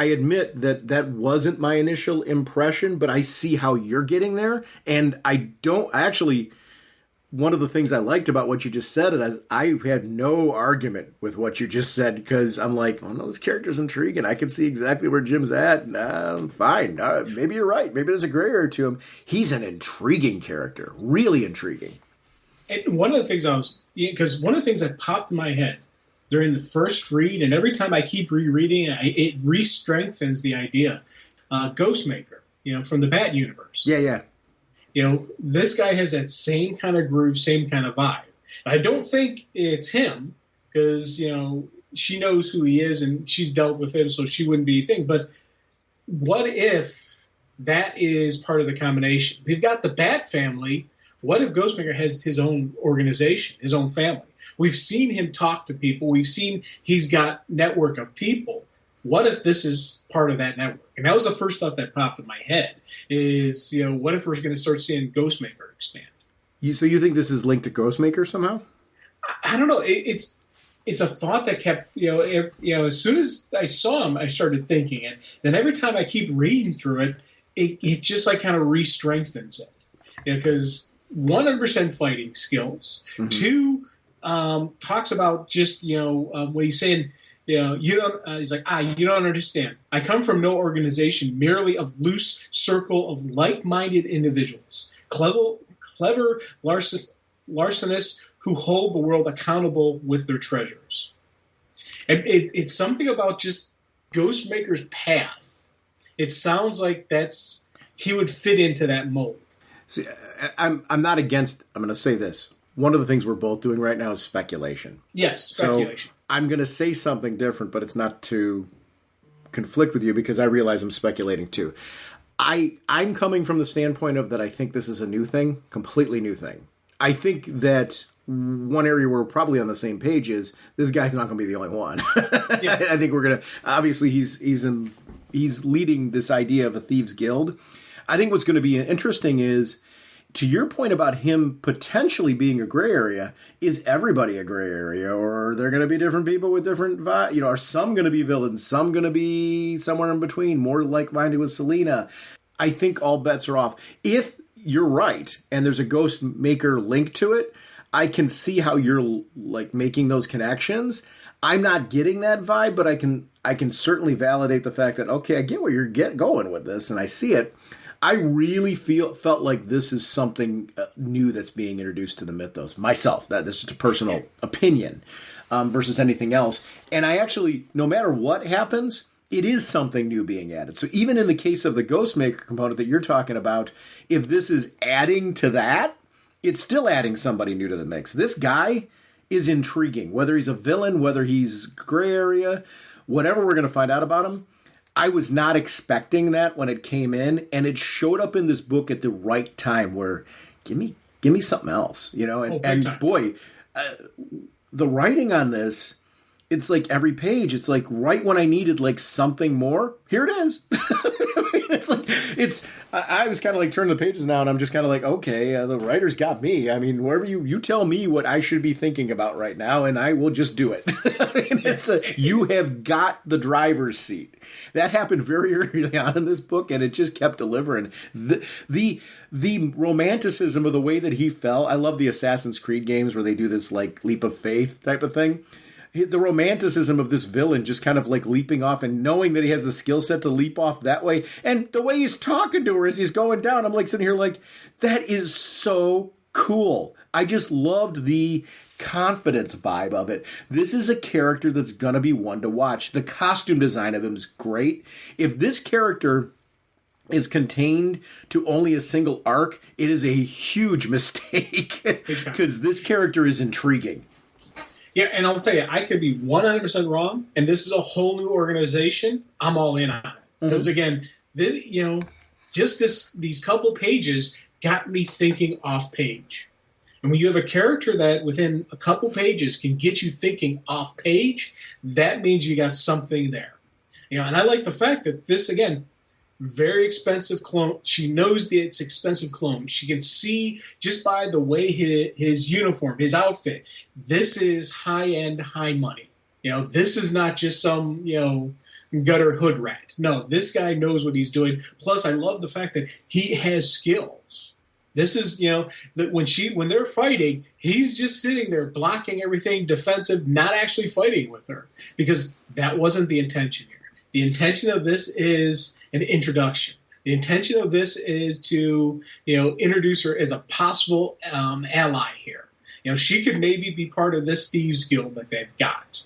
admit that wasn't my initial impression, but I see how you're getting there. And one of the things I liked about what you just said is I had no argument with what you just said, because I'm like, oh no, this character's intriguing. I can see exactly where Jim's at. Fine. Maybe you're right. Maybe there's a gray area to him. He's an intriguing character. Really intriguing. And one of the things because one of the things that popped in my head during the first read, and every time I keep rereading, it re-strengthens the idea. Ghostmaker, from the Bat universe. Yeah. This guy has that same kind of groove, same kind of vibe. I don't think it's him because, she knows who he is and she's dealt with him, so she wouldn't be a thing. But what if that is part of the combination? We've got the Bat family. What if Ghostmaker has his own organization, his own family? We've seen him talk to people. We've seen he's got network of people. What if this is part of that network? And that was the first thought that popped in my head is, what if we're going to start seeing Ghostmaker expand? So you think this is linked to Ghostmaker somehow? I don't know. It's a thought that kept, as soon as I saw him, I started thinking it. Then every time I keep reading through it just like kind of re-strengthens it. Because 100% fighting skills. Mm-hmm. 2, talks about just, what he's saying, you don't. He's like, you don't understand. I come from no organization, merely of loose circle of like-minded individuals, clever larcenists who hold the world accountable with their treasures. And it's something about just Ghostmaker's path. It sounds like he would fit into that mold. See, I'm not against. I'm going to say this. One of the things we're both doing right now is speculation. Yes, speculation. So I'm going to say something different, but it's not to conflict with you because I realize I'm speculating too. I'm coming from the standpoint of that I think this is a new thing, completely new thing. I think that one area where we're probably on the same page is this guy's not going to be the only one. Yeah. I think we're going to, obviously he's leading this idea of a thieves guild. I think what's going to be interesting is, to your point about him potentially being a gray area, is everybody a gray area, or are there going to be different people with different vibes? Are some going to be villains, some going to be somewhere in between, more like-minded with Selina? I think all bets are off. If you're right, and there's a Ghostmaker link to it, I can see how you're like making those connections. I'm not getting that vibe, but I can certainly validate the fact that, okay, I get where you're going with this, and I see it. I really felt like this is something new that's being introduced to the mythos. Myself, this is a personal opinion versus anything else. And I actually, no matter what happens, it is something new being added. So even in the case of the Ghostmaker component that you're talking about, if this is adding to that, it's still adding somebody new to the mix. This guy is intriguing. Whether he's a villain, whether he's gray area, whatever we're going to find out about him, I was not expecting that when it came in, and it showed up in this book at the right time where, give me something else, and boy, the writing on this, it's like every page, it's like right when I needed like something more, here it is. I was kind of like turning the pages now, and I'm just kind of like, okay, the writer's got me. I mean, wherever you tell me what I should be thinking about right now, and I will just do it. You have got the driver's seat. That happened very early on in this book, and it just kept delivering. The romanticism of the way that he fell. I love the Assassin's Creed games where they do this like leap of faith type of thing. The romanticism of this villain just kind of like leaping off and knowing that he has the skill set to leap off that way. And the way he's talking to her as he's going down, I'm like sitting here like, that is so cool. I just loved the confidence vibe of it. This is a character that's going to be one to watch. The costume design of him is great. If this character is contained to only a single arc, it is a huge mistake because this character is intriguing. Yeah, and I'll tell you, I could be 100% wrong, and this is a whole new organization. I'm all in on it. Because, again, these couple pages got me thinking off page. And when you have a character that within a couple pages can get you thinking off page, that means you got something there. And I like the fact that this, again, very expensive clone. She knows that it's expensive clone. She can see just by the way his uniform, his outfit. This is high-end, high money. This is not just some, gutter hood rat. No, this guy knows what he's doing. Plus, I love the fact that he has skills. This is, that when they're fighting, he's just sitting there blocking everything defensive, not actually fighting with her, because that wasn't the intention here. The intention of this is an introduction. The intention of this is to, introduce her as a possible ally here. She could maybe be part of this thieves guild that they've got.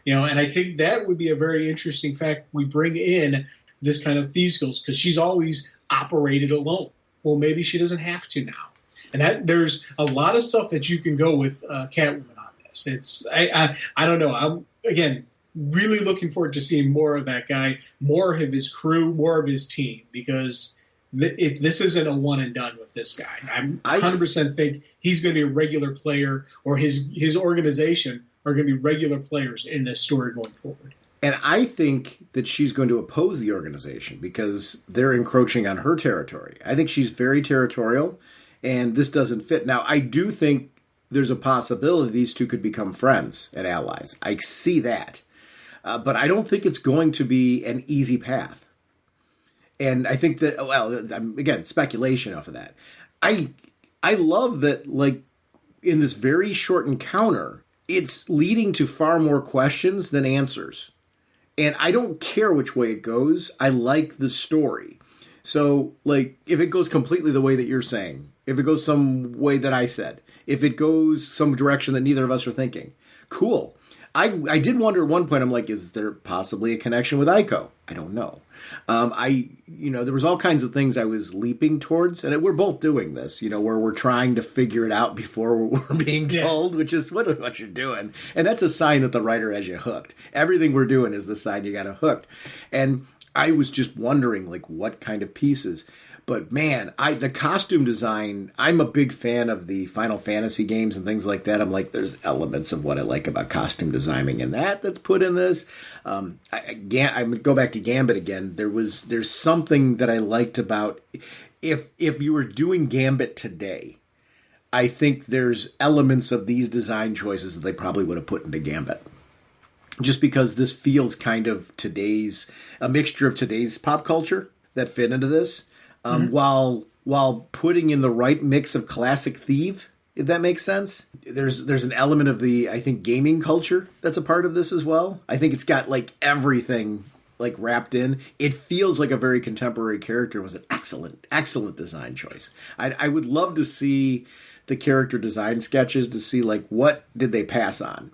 And I think that would be a very interesting fact. We bring in this kind of thieves guild because she's always operated alone. Well, maybe she doesn't have to now. And there's a lot of stuff that you can go with Catwoman on this. I don't know. I'm, again, really looking forward to seeing more of that guy, more of his crew, more of his team, because this isn't a one and done with this guy. I 100% think he's going to be a regular player, or his organization are going to be regular players in this story going forward. And I think that she's going to oppose the organization because they're encroaching on her territory. I think she's very territorial, and this doesn't fit. Now, I do think there's a possibility these two could become friends and allies. I see that. But I don't think it's going to be an easy path. And I think that, well, again, speculation off of that. I love that, like, in this very short encounter, it's leading to far more questions than answers. And I don't care which way it goes. I like the story. So, like, if it goes completely the way that you're saying, if it goes some way that I said, if it goes some direction that neither of us are thinking, cool. I did wonder at one point, I'm like, is there possibly a connection with Ico? I don't know. There was all kinds of things I was leaping towards, and we're both doing this, where we're trying to figure it out before we're being told, which is what you're doing. And that's a sign that the writer has you hooked. Everything we're doing is the sign you got it hooked. And I was just wondering, like, what kind of pieces. But man, the costume design, I'm a big fan of the Final Fantasy games and things like that. I'm like, there's elements of what I like about costume designing and that's put in this. I would go back to Gambit again. There's something that I liked about if you were doing Gambit today, I think there's elements of these design choices that they probably would have put into Gambit. Just because this feels kind of a mixture of today's pop culture that fit into this. While putting in the right mix of classic Thief, if that makes sense. There's an element of the, I think, gaming culture that's a part of this as well. I think it's got like everything like wrapped in. It feels like a very contemporary character. It was an excellent design choice. I would love to see the character design sketches to see like what did they pass on.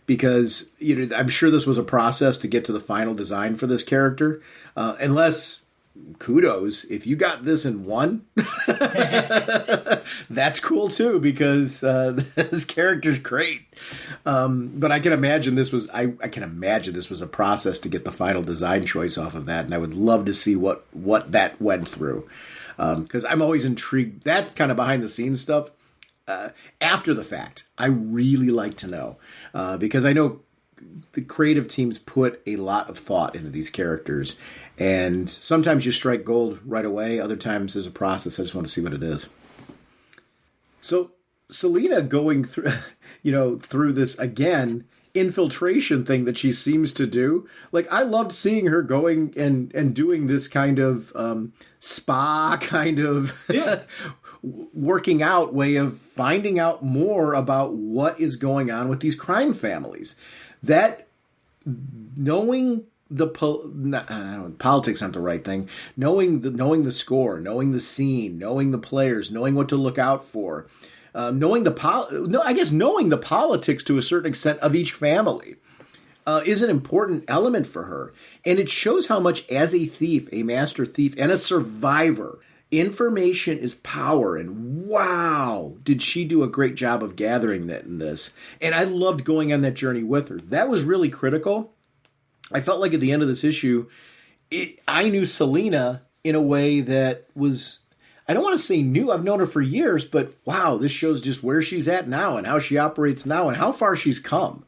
Because I'm sure this was a process to get to the final design for this character. Unless... kudos if you got this in one. That's cool too, because this character's great. But I can imagine this was a process to get the final design choice off of that, and I would love to see what that went through, because I'm always intrigued. That kind of behind the scenes stuff after the fact I really like to know, because I know the creative teams put a lot of thought into these characters, and sometimes you strike gold right away. Other times there's a process. I just want to see what it is. So Selena going through, through this again infiltration thing that she seems to do. Like, I loved seeing her going and doing this kind of spa kind of working out way of finding out more about what is going on with these crime families. That knowing politics aren't the right thing. Knowing the score, knowing the scene, knowing the players, knowing what to look out for, knowing the politics to a certain extent of each family is an important element for her, and it shows how much, as a thief, a master thief, and a survivor, information is power, and wow, did she do a great job of gathering that in this. And I loved going on that journey with her. That was really critical. I felt like at the end of this issue, I knew Selena in a way that was, I don't want to say new, I've known her for years, but wow, this shows just where she's at now and how she operates now and how far she's come,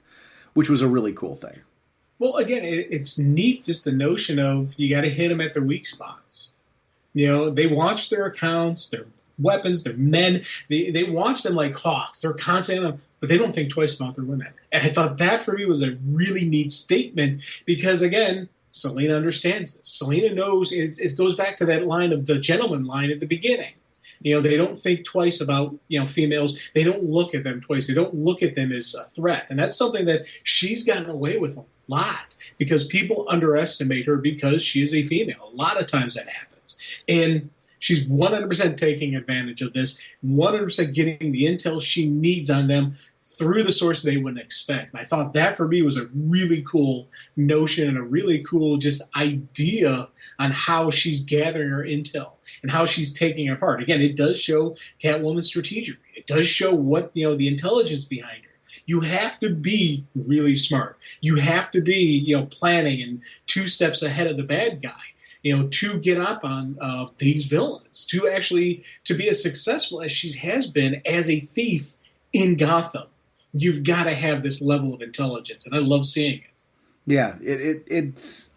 which was a really cool thing. Well, again, it's neat, just the notion of you got to hit them at their weak spots. They watch their accounts, their weapons, their men. They watch them like hawks. They're constantly on them, but they don't think twice about their women. And I thought that for me was a really neat statement because, again, Selena understands this. Selena knows it goes back to that line of the gentleman line at the beginning. They don't think twice about, females. They don't look at them twice. They don't look at them as a threat. And that's something that she's gotten away with a lot because people underestimate her because she is a female. A lot of times that happens. And she's 100% taking advantage of this, 100% getting the intel she needs on them through the source they wouldn't expect. And I thought that for me was a really cool notion and a really cool just idea on how she's gathering her intel and how she's taking it apart. Again, it does show Catwoman's strategy. It does show what, the intelligence behind her. You have to be really smart. You have to be, planning and 2 steps ahead of the bad guy. To get up on these villains, to be as successful as she has been as a thief in Gotham. You've got to have this level of intelligence, and I love seeing it. Yeah, it's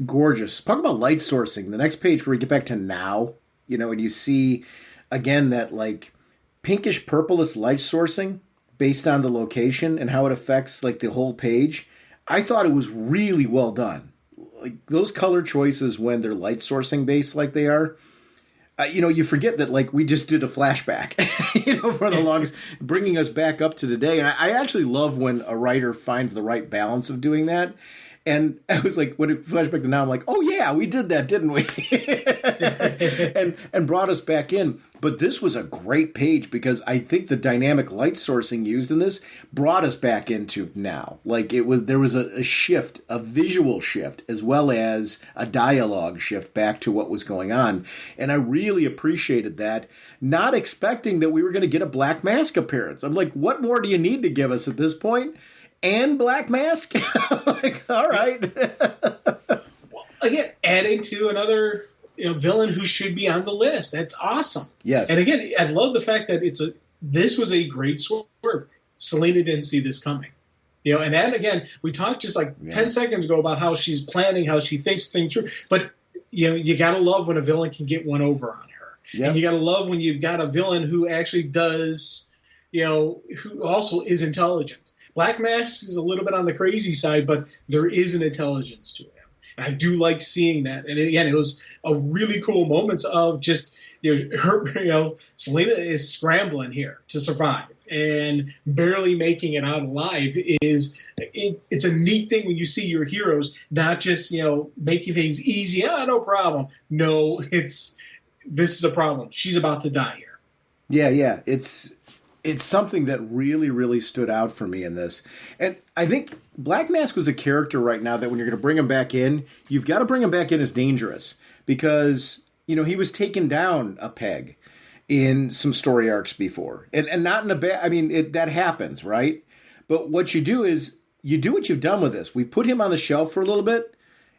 gorgeous. Talk about light sourcing. The next page where we get back to now, and you see, again, that like pinkish purplish light sourcing based on the location and how it affects like the whole page. I thought it was really well done. Like those color choices when they're light sourcing based like they are, you forget that like we just did a flashback, for the longest, bringing us back up to today. And I actually love when a writer finds the right balance of doing that. And I was like, when it flashback to now, I'm like, oh yeah, we did that, didn't we? and brought us back in. But this was a great page because I think the dynamic light sourcing used in this brought us back into now. Like there was a shift, a visual shift, as well as a dialogue shift back to what was going on. And I really appreciated that, not expecting that we were going to get a Black Mask appearance. I'm like, what more do you need to give us at this point? And Black Mask? Like, all right. Well, again, adding to another villain who should be on the list. That's awesome. Yes. And again, I love the fact that this was a great swerve. Selena didn't see this coming. And then again, we talked just like 10 seconds ago about how she's planning, how she thinks things through. But you gotta love when a villain can get one over on her. Yep. And you gotta love when you've got a villain who actually does, who also is intelligent. Black Mask is a little bit on the crazy side, but there is an intelligence to him. And I do like seeing that. And again, it was a really cool moments of just, Selena is scrambling here to survive and barely making it out alive. It's a neat thing when you see your heroes not just, making things easy. No problem. No, this is a problem. She's about to die here. Yeah. It's something that really, really stood out for me in this. And I think Black Mask was a character right now that when you're going to bring him back in, you've got to bring him back in as dangerous because, he was taken down a peg in some story arcs before. And not in a bad, that happens, right? But what you do is you do what you've done with this. We put him on the shelf for a little bit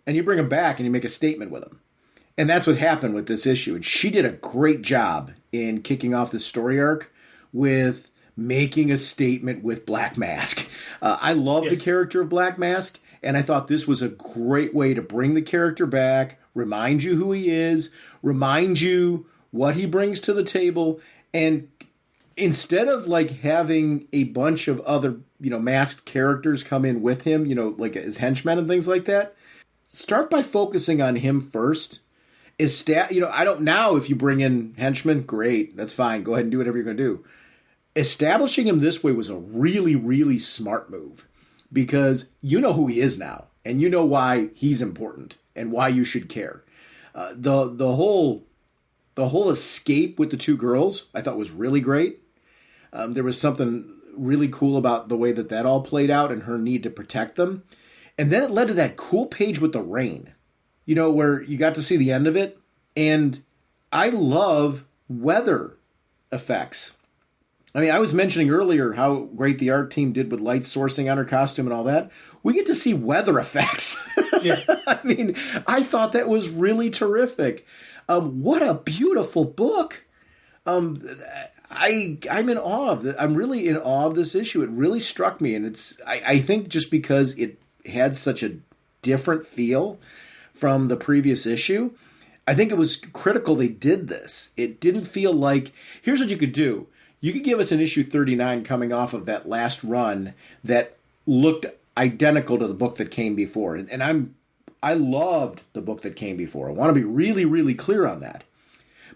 and you bring him back and you make a statement with him. And that's what happened with this issue. And she did a great job in kicking off this story arc with making a statement with Black Mask. I love the character of Black Mask, and I thought this was a great way to bring the character back, remind you who he is, remind you what he brings to the table, and instead of like having a bunch of other, masked characters come in with him, like his henchmen and things like that, start by focusing on him first. Now if you bring in henchmen, great, that's fine. Go ahead and do whatever you're going to do. Establishing him this way was a really, really smart move because you know who he is now and you know why he's important and why you should care. The whole escape with the two girls I thought was really great. There was something really cool about the way that all played out and her need to protect them. And then it led to that cool page with the rain, where you got to see the end of it. And I love weather effects. I was mentioning earlier how great the art team did with light sourcing on her costume and all that. We get to see weather effects. Yeah. I thought that was really terrific. What a beautiful book. I'm in awe of it. I'm really in awe of this issue. It really struck me. And I think just because it had such a different feel from the previous issue, I think it was critical they did this. It didn't feel like, here's what you could do. You could give us an issue 39 coming off of that last run that looked identical to the book that came before. And I loved the book that came before. I want to be really, really clear on that.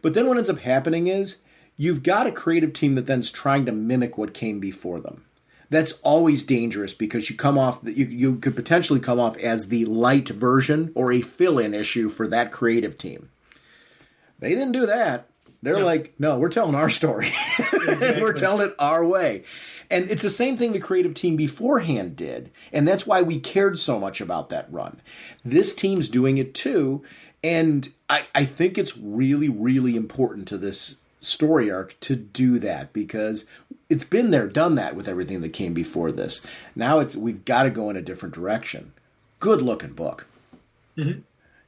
But then what ends up happening is you've got a creative team that then's trying to mimic what came before them. That's always dangerous because you could potentially come off as the light version or a fill-in issue for that creative team. They didn't do that. They're like, no, we're telling our story. Exactly. We're telling it our way. And it's the same thing the creative team beforehand did. And that's why we cared so much about that run. This team's doing it too. And I think it's really, really important to this story arc to do that because it's been there, done that with everything that came before this. Now we've got to go in a different direction. Good looking book. Mm-hmm.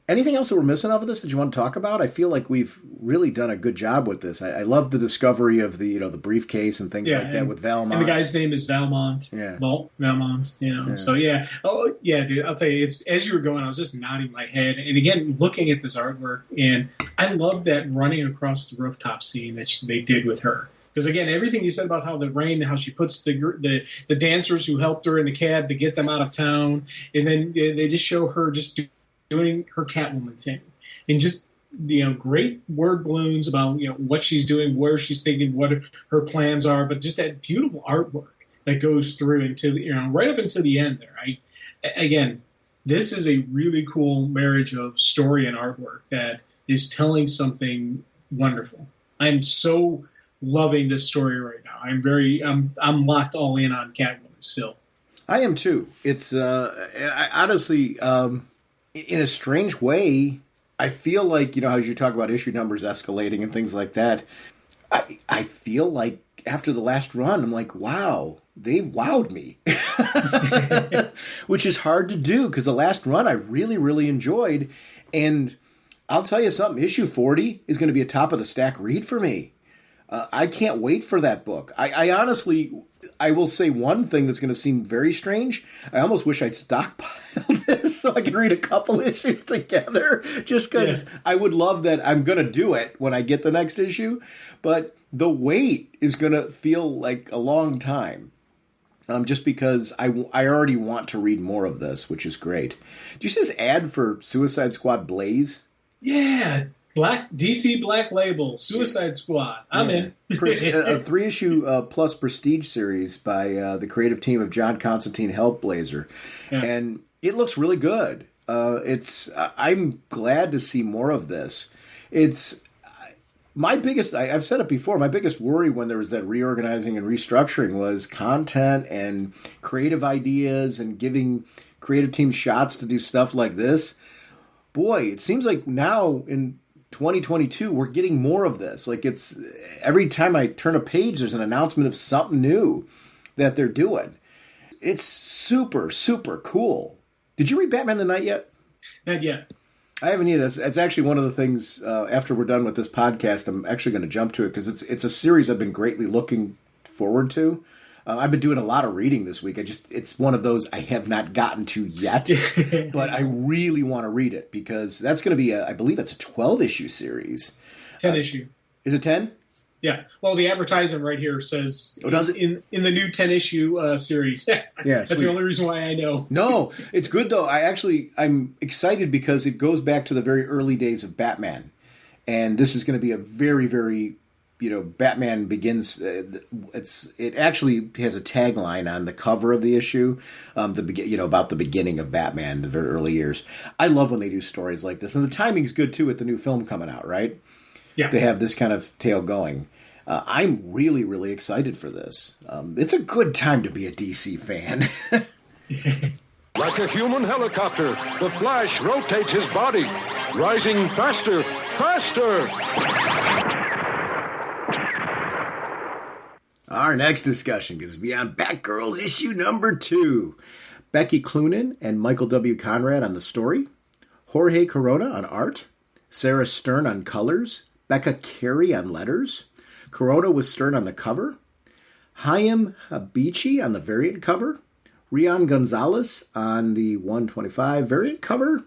Anything else that we're missing out of this that you want to talk about? I feel like we've really done a good job with this. I love the discovery of the the briefcase and things like that with Valmont. And the guy's name is Valmont. Yeah. Valmont. Yeah. So yeah. Oh yeah, dude. I'll tell you. As you were going, I was just nodding my head, and again looking at this artwork, and I love that running across the rooftop scene that they did with her. Because again, everything you said about how the rain, how she puts the dancers who helped her in the cab to get them out of town, and then they just show her just doing her Catwoman thing, and just great word balloons about what she's doing, where she's thinking, what her plans are, but just that beautiful artwork that goes through into right up until the end there. Again, this is a really cool marriage of story and artwork that is telling something wonderful. I'm so loving this story right now. I'm locked all in on Catwoman still. I am too. It's I honestly, in a strange way, I feel like, you know, as you talk about issue numbers escalating and things like that, I feel like after the last run, I'm like, wow, they've wowed me. Which is hard to do because the last run I really, really enjoyed. And I'll tell you something, issue 40 is going to be a top of the stack read for me. I can't wait for that book. I honestly, I will say one thing that's going to seem very strange. I almost wish I'd stockpiled this so I can read a couple issues together, just because I would love that. I'm going to do it when I get the next issue, but the wait is going to feel like a long time, just because I already want to read more of this, which is great. Do you see this ad for Suicide Squad Blaze? Yeah. DC Black Label, Suicide Squad. I'm in. A 3-issue plus prestige series by the creative team of John Constantine Hellblazer. Yeah. And it looks really good. I'm glad to see more of this. It's my biggest, I've said it before, my biggest worry when there was that reorganizing and restructuring was content and creative ideas and giving creative teams shots to do stuff like this. Boy, it seems like now in 2022, we're getting more of this. Like, it's every time I turn a page, there's an announcement of something new that they're doing. It's super, super cool. Did you read Batman the Night yet? Not yet. I haven't either. That's actually one of the things, after we're done with this podcast, I'm actually going to jump to it because it's a series I've been greatly looking forward to. I've been doing a lot of reading this week. It's one of those I have not gotten to yet, but I really want to read it because that's going to be I believe it's a 12-issue series. 10 issue. Is it 10? Yeah. Well, the advertisement right here says does it? in the new 10-issue series. Yeah, that's sweet. The only reason why I know. No, it's good though. I'm excited because it goes back to the very early days of Batman, and this is going to be a very, very, Batman Begins. It actually has a tagline on the cover of the issue, about the beginning of Batman, the very early years. I love when they do stories like this, and the timing's good too with the new film coming out, right? Yeah. To have this kind of tale going. I'm really, really excited for this. It's a good time to be a DC fan. Like a human helicopter, the Flash rotates his body, rising faster, faster! Our next discussion goes beyond Batgirls issue number 2. Becky Cloonan and Michael W. Conrad on the story. Jorge Corona on art. Sarah Stern on colors. Becca Carey on letters. Corona was Stern on the cover. Chaim Habichi on the variant cover. Rian Gonzalez on the 125 variant cover.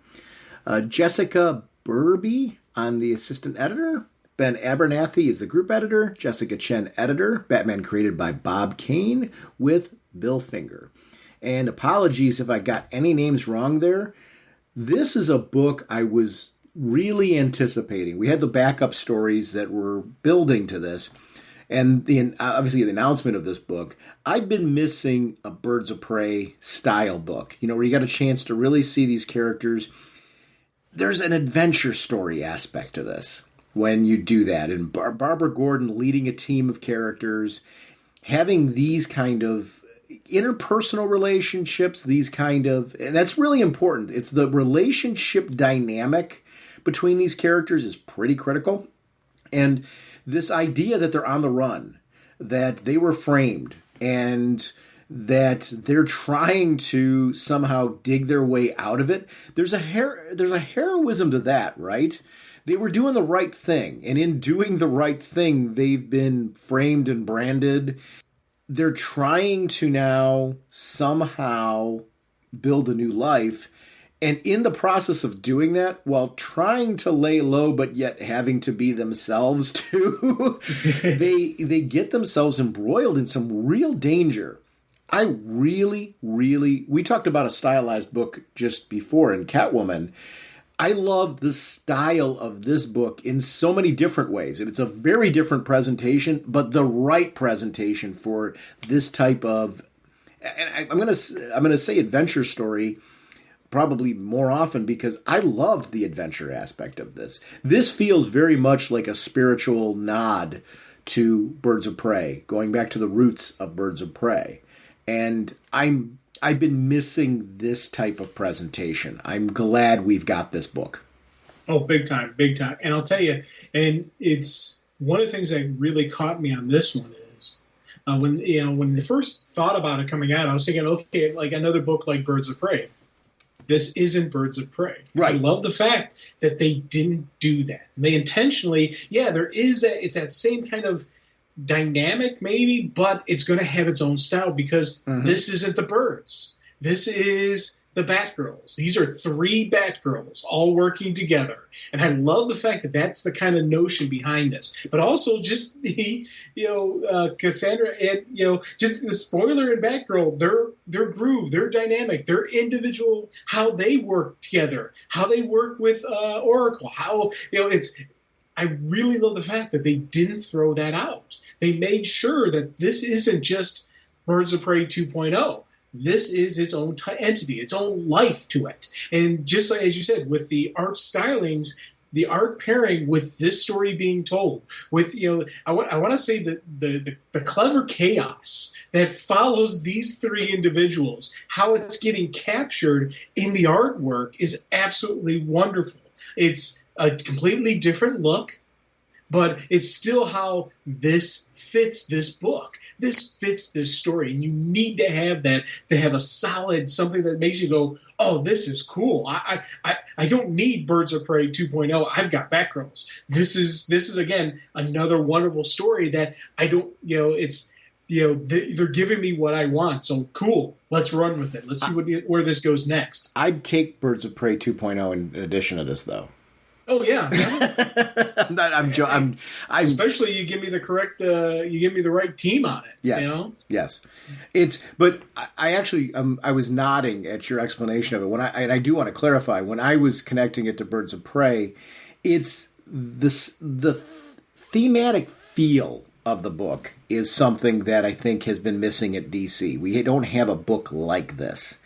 Jessica Burby on the assistant editor. Ben Abernathy is the group editor. Jessica Chen, editor. Batman created by Bob Kane with Bill Finger. And apologies if I got any names wrong there. This is a book I was really anticipating. We had the backup stories that were building to this. And obviously the announcement of this book. I've been missing a Birds of Prey style book. Where you got a chance to really see these characters. There's an adventure story aspect to this. When you do that, and Barbara Gordon leading a team of characters, having these kind of interpersonal relationships, and that's really important. It's the relationship dynamic between these characters is pretty critical. And this idea that they're on the run, that they were framed, and that they're trying to somehow dig their way out of it. There's a heroism to that, right? They were doing the right thing, and in doing the right thing, they've been framed and branded. They're trying to now somehow build a new life, and in the process of doing that, while trying to lay low but yet having to be themselves too, they get themselves embroiled in some real danger. I really, really... We talked about a stylized book just before in Catwoman. I love the style of this book in so many different ways. And it's a very different presentation, but the right presentation for this type of, and I'm going to say adventure story, probably more often because I loved the adventure aspect of this. This feels very much like a spiritual nod to Birds of Prey, going back to the roots of Birds of Prey. And I've been missing this type of presentation. I'm glad we've got this book. Oh, big time, big time. And I'll tell you, and it's one of the things that really caught me on this one is when they first thought about it coming out, I was thinking, okay, like another book like Birds of Prey. This isn't Birds of Prey. Right. I love the fact that they didn't do that. They intentionally, there is that. It's that same kind of dynamic, maybe, but it's going to have its own style because this isn't the Birds. This is the Batgirls. These are 3 Batgirls all working together. And I love the fact that that's the kind of notion behind this. But also just the, Cassandra and, just the spoiler and Batgirl, their groove, their dynamic, their individual, how they work together, how they work with Oracle, how, I really love the fact that they didn't throw that out. They made sure that this isn't just Birds of Prey 2.0. This is its own entity, its own life to it. And just like, as you said, with the art stylings, the art pairing with this story being told, with, I want to say that the clever chaos that follows these 3 individuals, how it's getting captured in the artwork is absolutely wonderful. It's a completely different look, but it's still how this fits this book. This fits this story, and you need to have that, to have a solid something that makes you go, oh, this is cool. I don't need Birds of Prey 2.0. I've got Batgirls. This is again another wonderful story that I don't, they're giving me what I want. So cool, let's run with it. Let's see where this goes next. I'd take Birds of Prey 2.0 in addition to this, though. Oh yeah, I'm especially you give me the correct, you give me the right team on it. Yes, yes. But I actually, I was nodding at your explanation of it and I do want to clarify when I was connecting it to Birds of Prey, it's the thematic feel of the book is something that I think has been missing at DC. We don't have a book like this,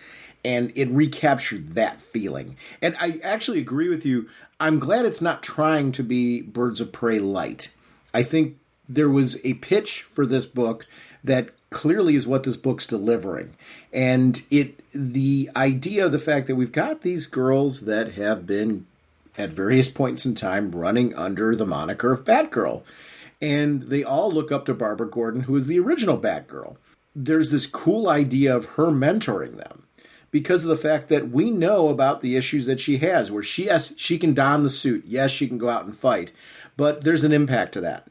and it recaptured that feeling. And I actually agree with you. I'm glad it's not trying to be Birds of Prey light. I think there was a pitch for this book that clearly is what this book's delivering. And the idea of the fact that we've got these girls that have been at various points in time running under the moniker of Batgirl. And they all look up to Barbara Gordon, who is the original Batgirl. There's this cool idea of her mentoring them, because of the fact that we know about the issues that she has, where she can don the suit. Yes, she can go out and fight, but there's an impact to that.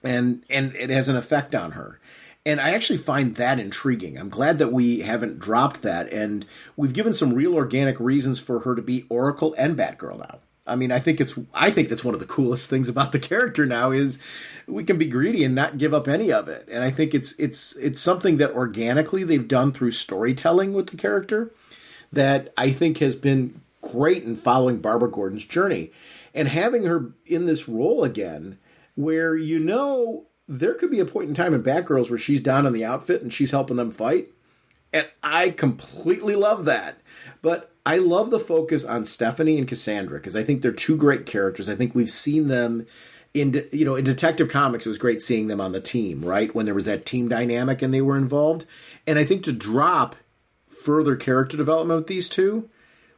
And it has an effect on her. And I actually find that intriguing. I'm glad that we haven't dropped that, and we've given some real organic reasons for her to be Oracle and Batgirl now. I mean, I think that's one of the coolest things about the character now is we can be greedy and not give up any of it. And I think it's something that organically they've done through storytelling with the character that I think has been great in following Barbara Gordon's journey. And having her in this role again, where there could be a point in time in Batgirls where she's down in the outfit and she's helping them fight. And I completely love that. But I love the focus on Stephanie and Cassandra because I think they're 2 great characters. I think we've seen them in Detective Comics. It was great seeing them on the team, right? When there was that team dynamic and they were involved. And I think to drop further character development with these 2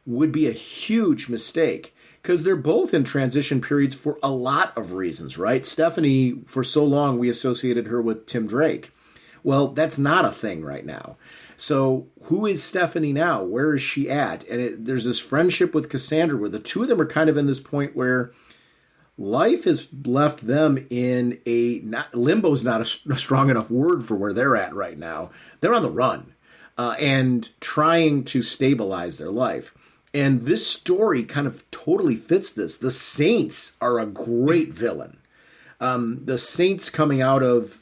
would be a huge mistake because they're both in transition periods for a lot of reasons, right? Stephanie, for so long, we associated her with Tim Drake. Well, that's not a thing right now. So who is Stephanie now? Where is she at? And there's this friendship with Cassandra where the 2 of them are kind of in this point where life has left them in limbo's not a strong enough word for where they're at right now. They're on the run and trying to stabilize their life. And this story kind of totally fits this. The Saints are a great villain. The Saints coming out of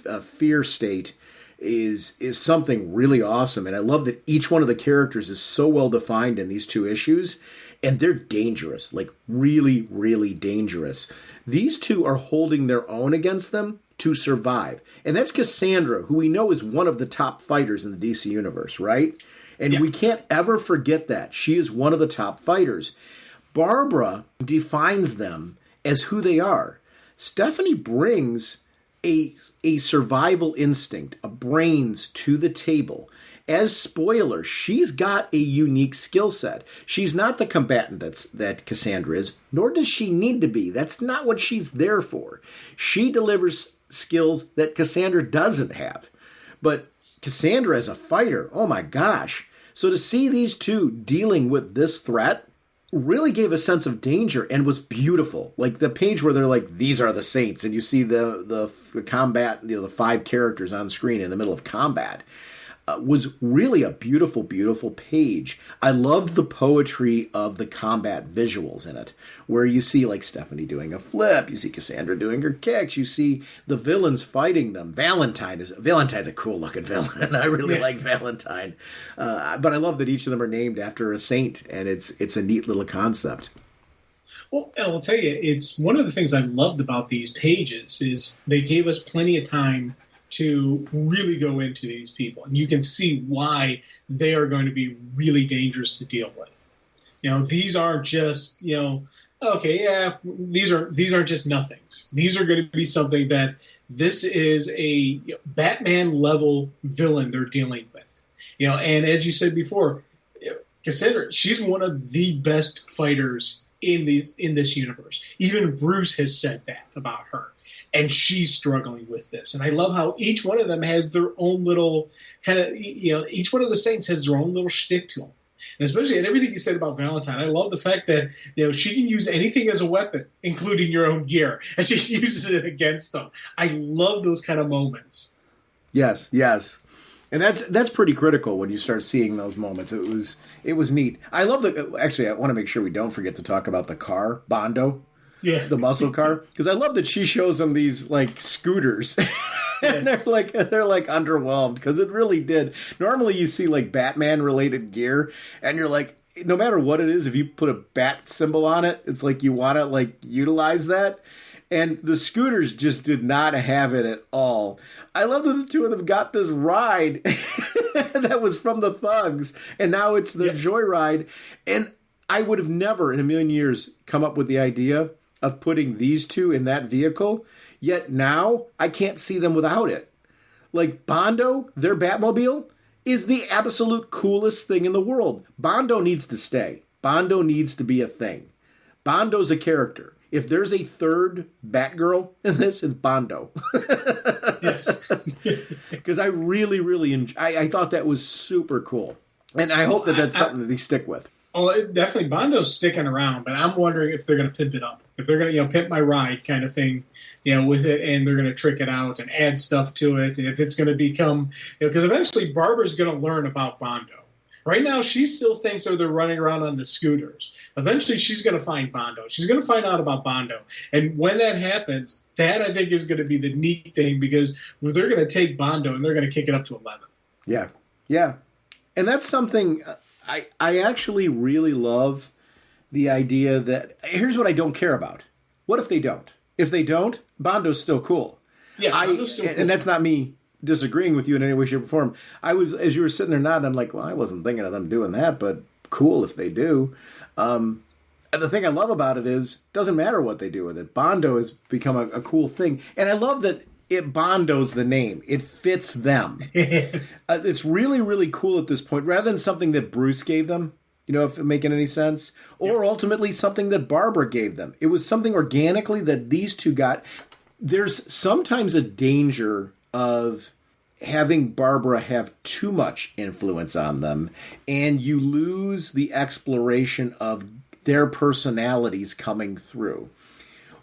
a fear state is something really awesome. And I love that each one of the characters is so well defined in these 2 issues. And they're dangerous, like really, really dangerous. These 2 are holding their own against them to survive. And that's Cassandra, who we know is one of the top fighters in the DC universe, right? And we can't ever forget that. She is one of the top fighters. Barbara defines them as who they are. Stephanie brings a survival instinct, a brains to the table. As spoiler, she's got a unique skill set. She's not the combatant that Cassandra is, nor does she need to be. That's not what she's there for. She delivers skills that Cassandra doesn't have. But Cassandra as a fighter, oh my gosh. So to see these two dealing with this threat really gave a sense of danger and was beautiful. Like the page where they're like, these are the saints, and you see the combat, the 5 characters on screen in the middle of combat. Was really a beautiful, beautiful page. I loved the poetry of the combat visuals in it, where you see like Stephanie doing a flip, you see Cassandra doing her kicks, you see the villains fighting them. Valentine's a cool looking villain. I really like Valentine, but I love that each of them are named after a saint, and it's a neat little concept. Well, I'll tell you, it's one of the things I loved about these pages is they gave us plenty of time to really go into these people, and you can see why they are going to be really dangerous to deal with. These aren't just, these aren't just nothings. These are going to be something that this is a Batman level villain they're dealing with. And as you said before, Cassandra, she's one of the best fighters in this universe. Even Bruce has said that about her. And she's struggling with this. And I love how each one of them has their own little kind of, each one of the saints has their own little shtick to them. And especially in everything you said about Valentine, I love the fact that, she can use anything as a weapon, including your own gear, and she uses it against them. I love those kind of moments. Yes. And that's pretty critical when you start seeing those moments. It was neat. I love actually, I want to make sure we don't forget to talk about the car, Bondo. Yeah, the muscle car, because I love that she shows them these like scooters, and they're like underwhelmed because it really did. Normally, you see like Batman related gear, and you're like, no matter what it is, if you put a bat symbol on it, it's like you want to like utilize that. And the scooters just did not have it at all. I love that the two of them got this ride that was from the Thugs, and now it's the Joyride. And I would have never in a million years come up with the idea of putting these two in that vehicle, yet now I can't see them without it. Like Bondo, their Batmobile, is the absolute coolest thing in the world. Bondo needs to stay. Bondo needs to be a thing. Bondo's a character. If there's a third Batgirl in this, it's Bondo. Yes. Because I really, really I thought that was super cool. And I hope that's something that they stick with. Oh, definitely. Bondo's sticking around, but I'm wondering if they're going to pimp it up. If they're going to, pimp my ride kind of thing, with it, and they're going to trick it out and add stuff to it. And if it's going to become, because eventually Barbara's going to learn about Bondo. Right now, she still thinks they're running around on the scooters. Eventually, she's going to find Bondo. She's going to find out about Bondo. And when that happens, that I think is going to be the neat thing, because they're going to take Bondo and they're going to kick it up to 11. Yeah. And that's something I actually really love, the idea that here's what I don't care about. What if they don't? If they don't, Bondo's still cool. Yeah, Bondo's still cool. And that's not me disagreeing with you in any way, shape, or form. I was, as you were sitting there nodding, I'm like, well, I wasn't thinking of them doing that, but cool if they do. And the thing I love about it is, it doesn't matter what they do with it. Bondo has become a cool thing. And I love that it Bondo's the name. It fits them. It's really, really cool at this point, rather than something that Bruce gave them, if it making any sense, or ultimately something that Barbara gave them. It was something organically that these two got. There's sometimes a danger of having Barbara have too much influence on them, and you lose the exploration of their personalities coming through.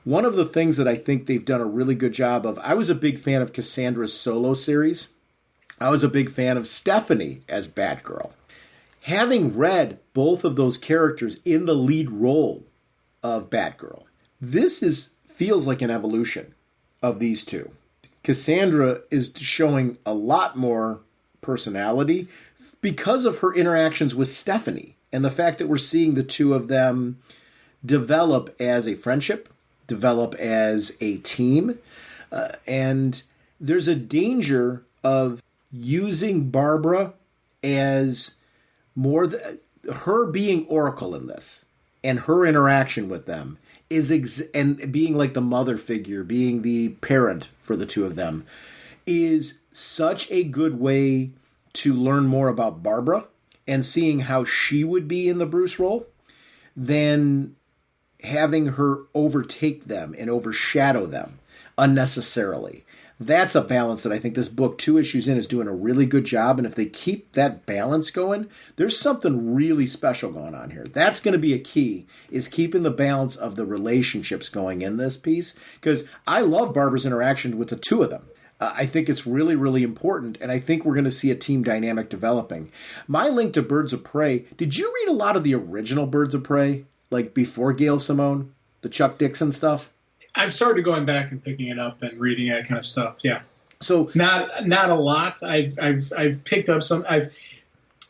One of the things that I think they've done a really good job of, I was a big fan of Cassandra's solo series. I was a big fan of Stephanie as Batgirl. Having read both of those characters in the lead role of Batgirl, this feels like an evolution of these two. Cassandra is showing a lot more personality because of her interactions with Stephanie and the fact that we're seeing the two of them develop as a friendship, develop as a team, and there's a danger of using Barbara as her being Oracle in this and her interaction with them and being like the mother figure, being the parent for the two of them, is such a good way to learn more about Barbara and seeing how she would be in the Bruce role than having her overtake them and overshadow them unnecessarily. That's a balance that I think this book, 2 issues in, is doing a really good job. And if they keep that balance going, there's something really special going on here. That's going to be a key, is keeping the balance of the relationships going in this piece. Because I love Barbara's interaction with the two of them. I think it's really, really important. And I think we're going to see a team dynamic developing. My link to Birds of Prey, did you read a lot of the original Birds of Prey? Like before Gail Simone? The Chuck Dixon stuff? I've started going back and picking it up and reading that kind of stuff. Yeah, so not a lot. I've picked up some.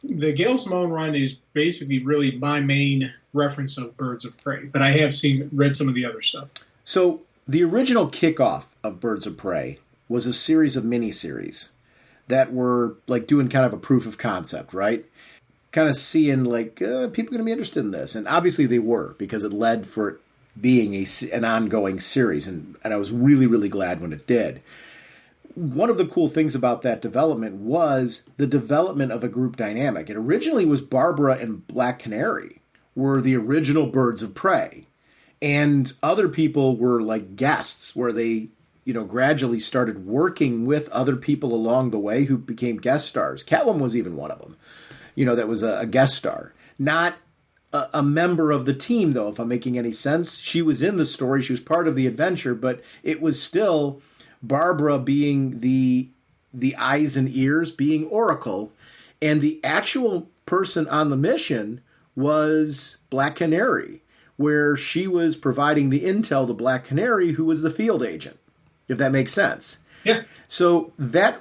The Gail Simone run is basically really my main reference of Birds of Prey, but I have read some of the other stuff. So the original kickoff of Birds of Prey was a series of miniseries that were like doing kind of a proof of concept, right? Kind of seeing like people are going to be interested in this, and obviously they were, because it led for it being an ongoing series, and I was really, really glad when it did. One of the cool things about that development was the development of a group dynamic. It originally was Barbara and Black Canary were the original Birds of Prey, and other people were like guests, where they, gradually started working with other people along the way who became guest stars. Catwoman was even one of them, that was a guest star. Not a member of the team, though, if I'm making any sense. She was in the story. She was part of the adventure, but it was still Barbara being the eyes and ears, being Oracle, and the actual person on the mission was Black Canary, where she was providing the intel to Black Canary, who was the field agent, if that makes sense. Yeah. So that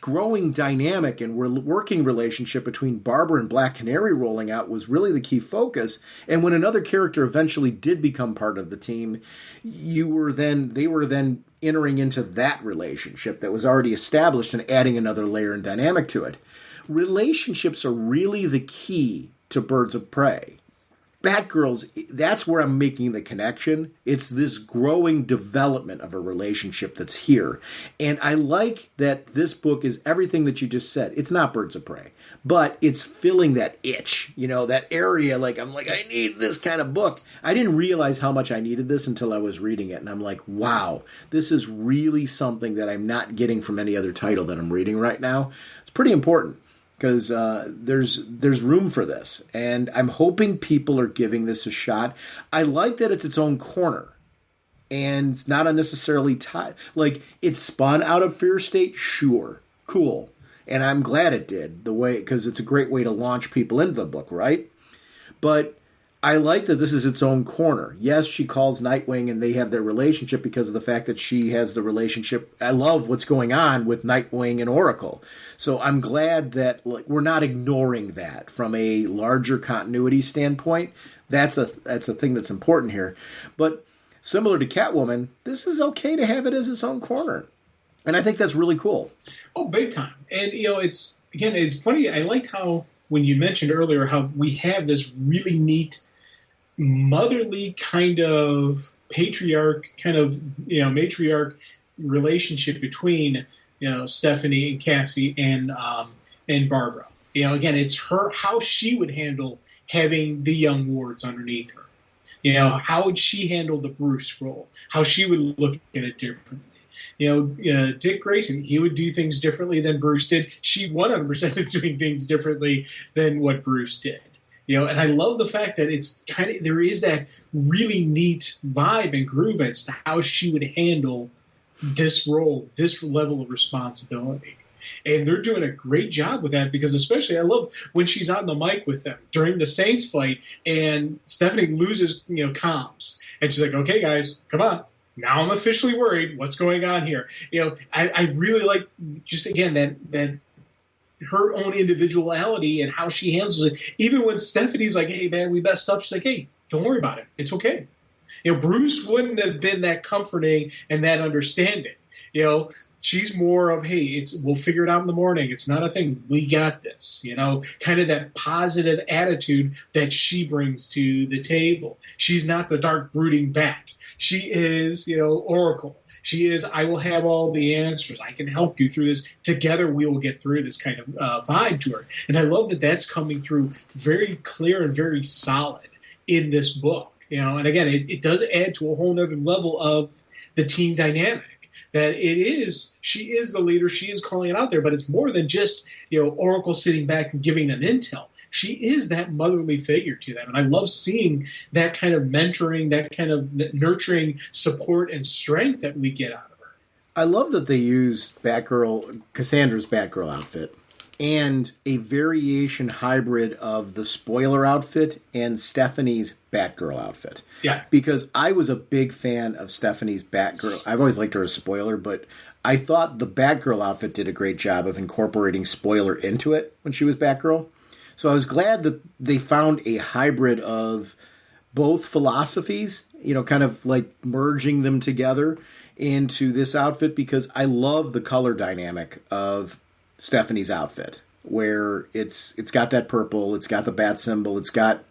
growing dynamic and working relationship between Barbara and Black Canary rolling out was really the key focus. And when another character eventually did become part of the team, they were then entering into that relationship that was already established and adding another layer and dynamic to it. Relationships are really the key to Birds of Prey. Batgirls, that's where I'm making the connection. It's this growing development of a relationship that's here. And I like that this book is everything that you just said. It's not Birds of Prey, but it's filling that itch, that area. I'm like, I need this kind of book. I didn't realize how much I needed this until I was reading it. And I'm like, wow, this is really something that I'm not getting from any other title that I'm reading right now. It's pretty important, because there's room for this, and I'm hoping people are giving this a shot. I like that it's its own corner, and not unnecessarily tied. Like, it spun out of Fear State, sure, cool, and I'm glad it did, because it's a great way to launch people into the book, right? But I like that this is its own corner. Yes, she calls Nightwing, and they have their relationship because of the fact that she has the relationship. I love what's going on with Nightwing and Oracle. So I'm glad that we're not ignoring that from a larger continuity standpoint. That's a thing that's important here. But similar to Catwoman, this is okay to have it as its own corner. And I think that's really cool. Oh, big time. And, it's funny. I liked how, when you mentioned earlier, how we have this really neat motherly kind of patriarch, matriarch relationship between, Stephanie and Cassie and Barbara. It's how she would handle having the young wards underneath her. How would she handle the Bruce role? How she would look at it differently. Dick Grayson, he would do things differently than Bruce did. She 100% is doing things differently than what Bruce did. And I love the fact that there is that really neat vibe and groove as to how she would handle this role, this level of responsibility. And they're doing a great job with that, because especially I love when she's on the mic with them during the Saints fight and Stephanie loses, comms. And she's like, okay, guys, come on. Now I'm officially worried. What's going on here? I really like, just again, that her own individuality and how she handles it. Even when Stephanie's like, hey, man, we messed up, she's like, hey, don't worry about it. It's okay. Bruce wouldn't have been that comforting and that understanding. She's more of, hey, we'll figure it out in the morning. It's not a thing. We got this, kind of that positive attitude that she brings to the table. She's not the dark brooding bat. She is, Oracle. She is, I will have all the answers. I can help you through this. Together we will get through this kind of vibe to her. And I love that that's coming through very clear and very solid in this book. And again, it does add to a whole nother level of the team dynamic. That she is the leader, she is calling it out there, but it's more than just, Oracle sitting back and giving them intel. She is that motherly figure to them. And I love seeing that kind of mentoring, that kind of nurturing support and strength that we get out of her. I love that they use Cassandra's Batgirl outfit and a variation hybrid of the spoiler outfit and Stephanie's Batgirl outfit. Yeah. Because I was a big fan of Stephanie's Batgirl. I've always liked her as spoiler, but I thought the Batgirl outfit did a great job of incorporating spoiler into it when she was Batgirl. So I was glad that they found a hybrid of both philosophies, kind of like merging them together into this outfit, because I love the color dynamic of Stephanie's outfit, where it's got that purple, it's got the bat symbol, it's got,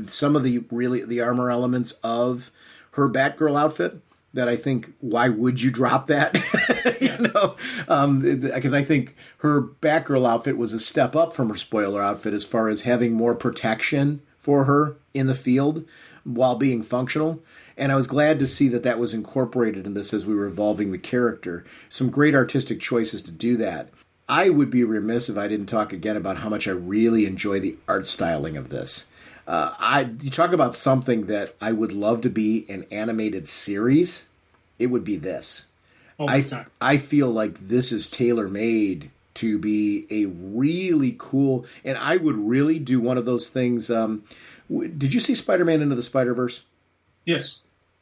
some of the armor elements of her Batgirl outfit that I think, why would you drop that? Because I think her Batgirl outfit was a step up from her spoiler outfit as far as having more protection for her in the field while being functional. And I was glad to see that was incorporated in this as we were evolving the character. Some great artistic choices to do that. I would be remiss if I didn't talk again about how much I really enjoy the art styling of this. You talk about something that I would love to be an animated series, it would be this. I feel like this is tailor-made to be a really cool, and I would really do one of those things. Did you see Spider-Man Into the Spider-Verse? Yes.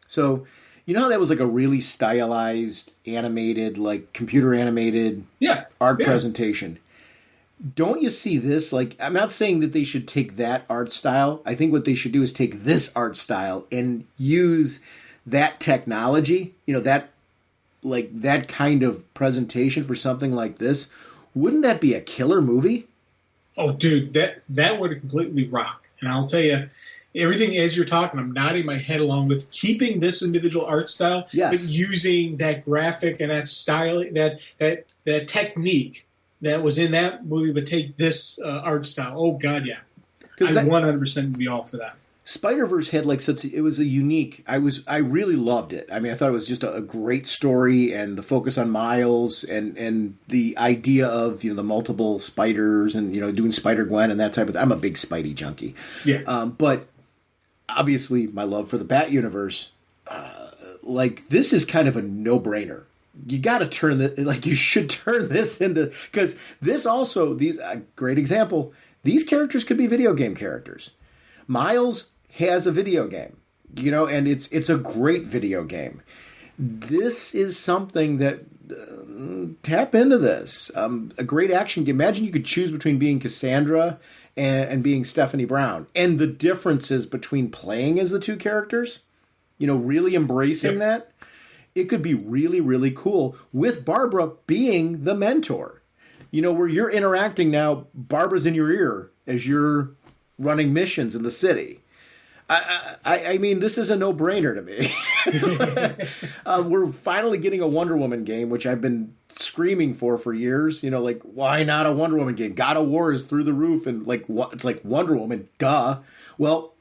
So, you know how that was like a really stylized, animated, like computer animated art presentation? Don't you see this? Like, I'm not saying that they should take that art style. I think what they should do is take this art style and use that technology, that kind of presentation for something like this. Wouldn't that be a killer movie? Oh, dude, that would completely rock. And I'll tell you, everything as you're talking, I'm nodding my head along with keeping this individual art style, but using that graphic and that style, that technique that was in that movie, but take this art style. Oh God, yeah, I 100% would be all for that. Spider-Verse had it was a unique. I really loved it. I mean, I thought it was just a great story, and the focus on Miles and the idea of the multiple spiders and doing Spider-Gwen and that type of. I'm a big Spidey junkie. Yeah, but. Obviously, my love for the Bat universe, this is kind of a no-brainer. You got to turn you should turn this into, because this also, great example, these characters could be video game characters. Miles has a video game, and it's a great video game. This is something that, tap into this. A great action game. Imagine you could choose between being Cassandra and being Stephanie Brown, and the differences between playing as the two characters, really embracing that. It could be really, really cool with Barbara being the mentor. Where you're interacting now, Barbara's in your ear as you're running missions in the city. I mean, this is a no-brainer to me. We're finally getting a Wonder Woman game, which I've been screaming for years. Why not a Wonder Woman game? God of War is through the roof, and it's like Wonder Woman, duh. Well,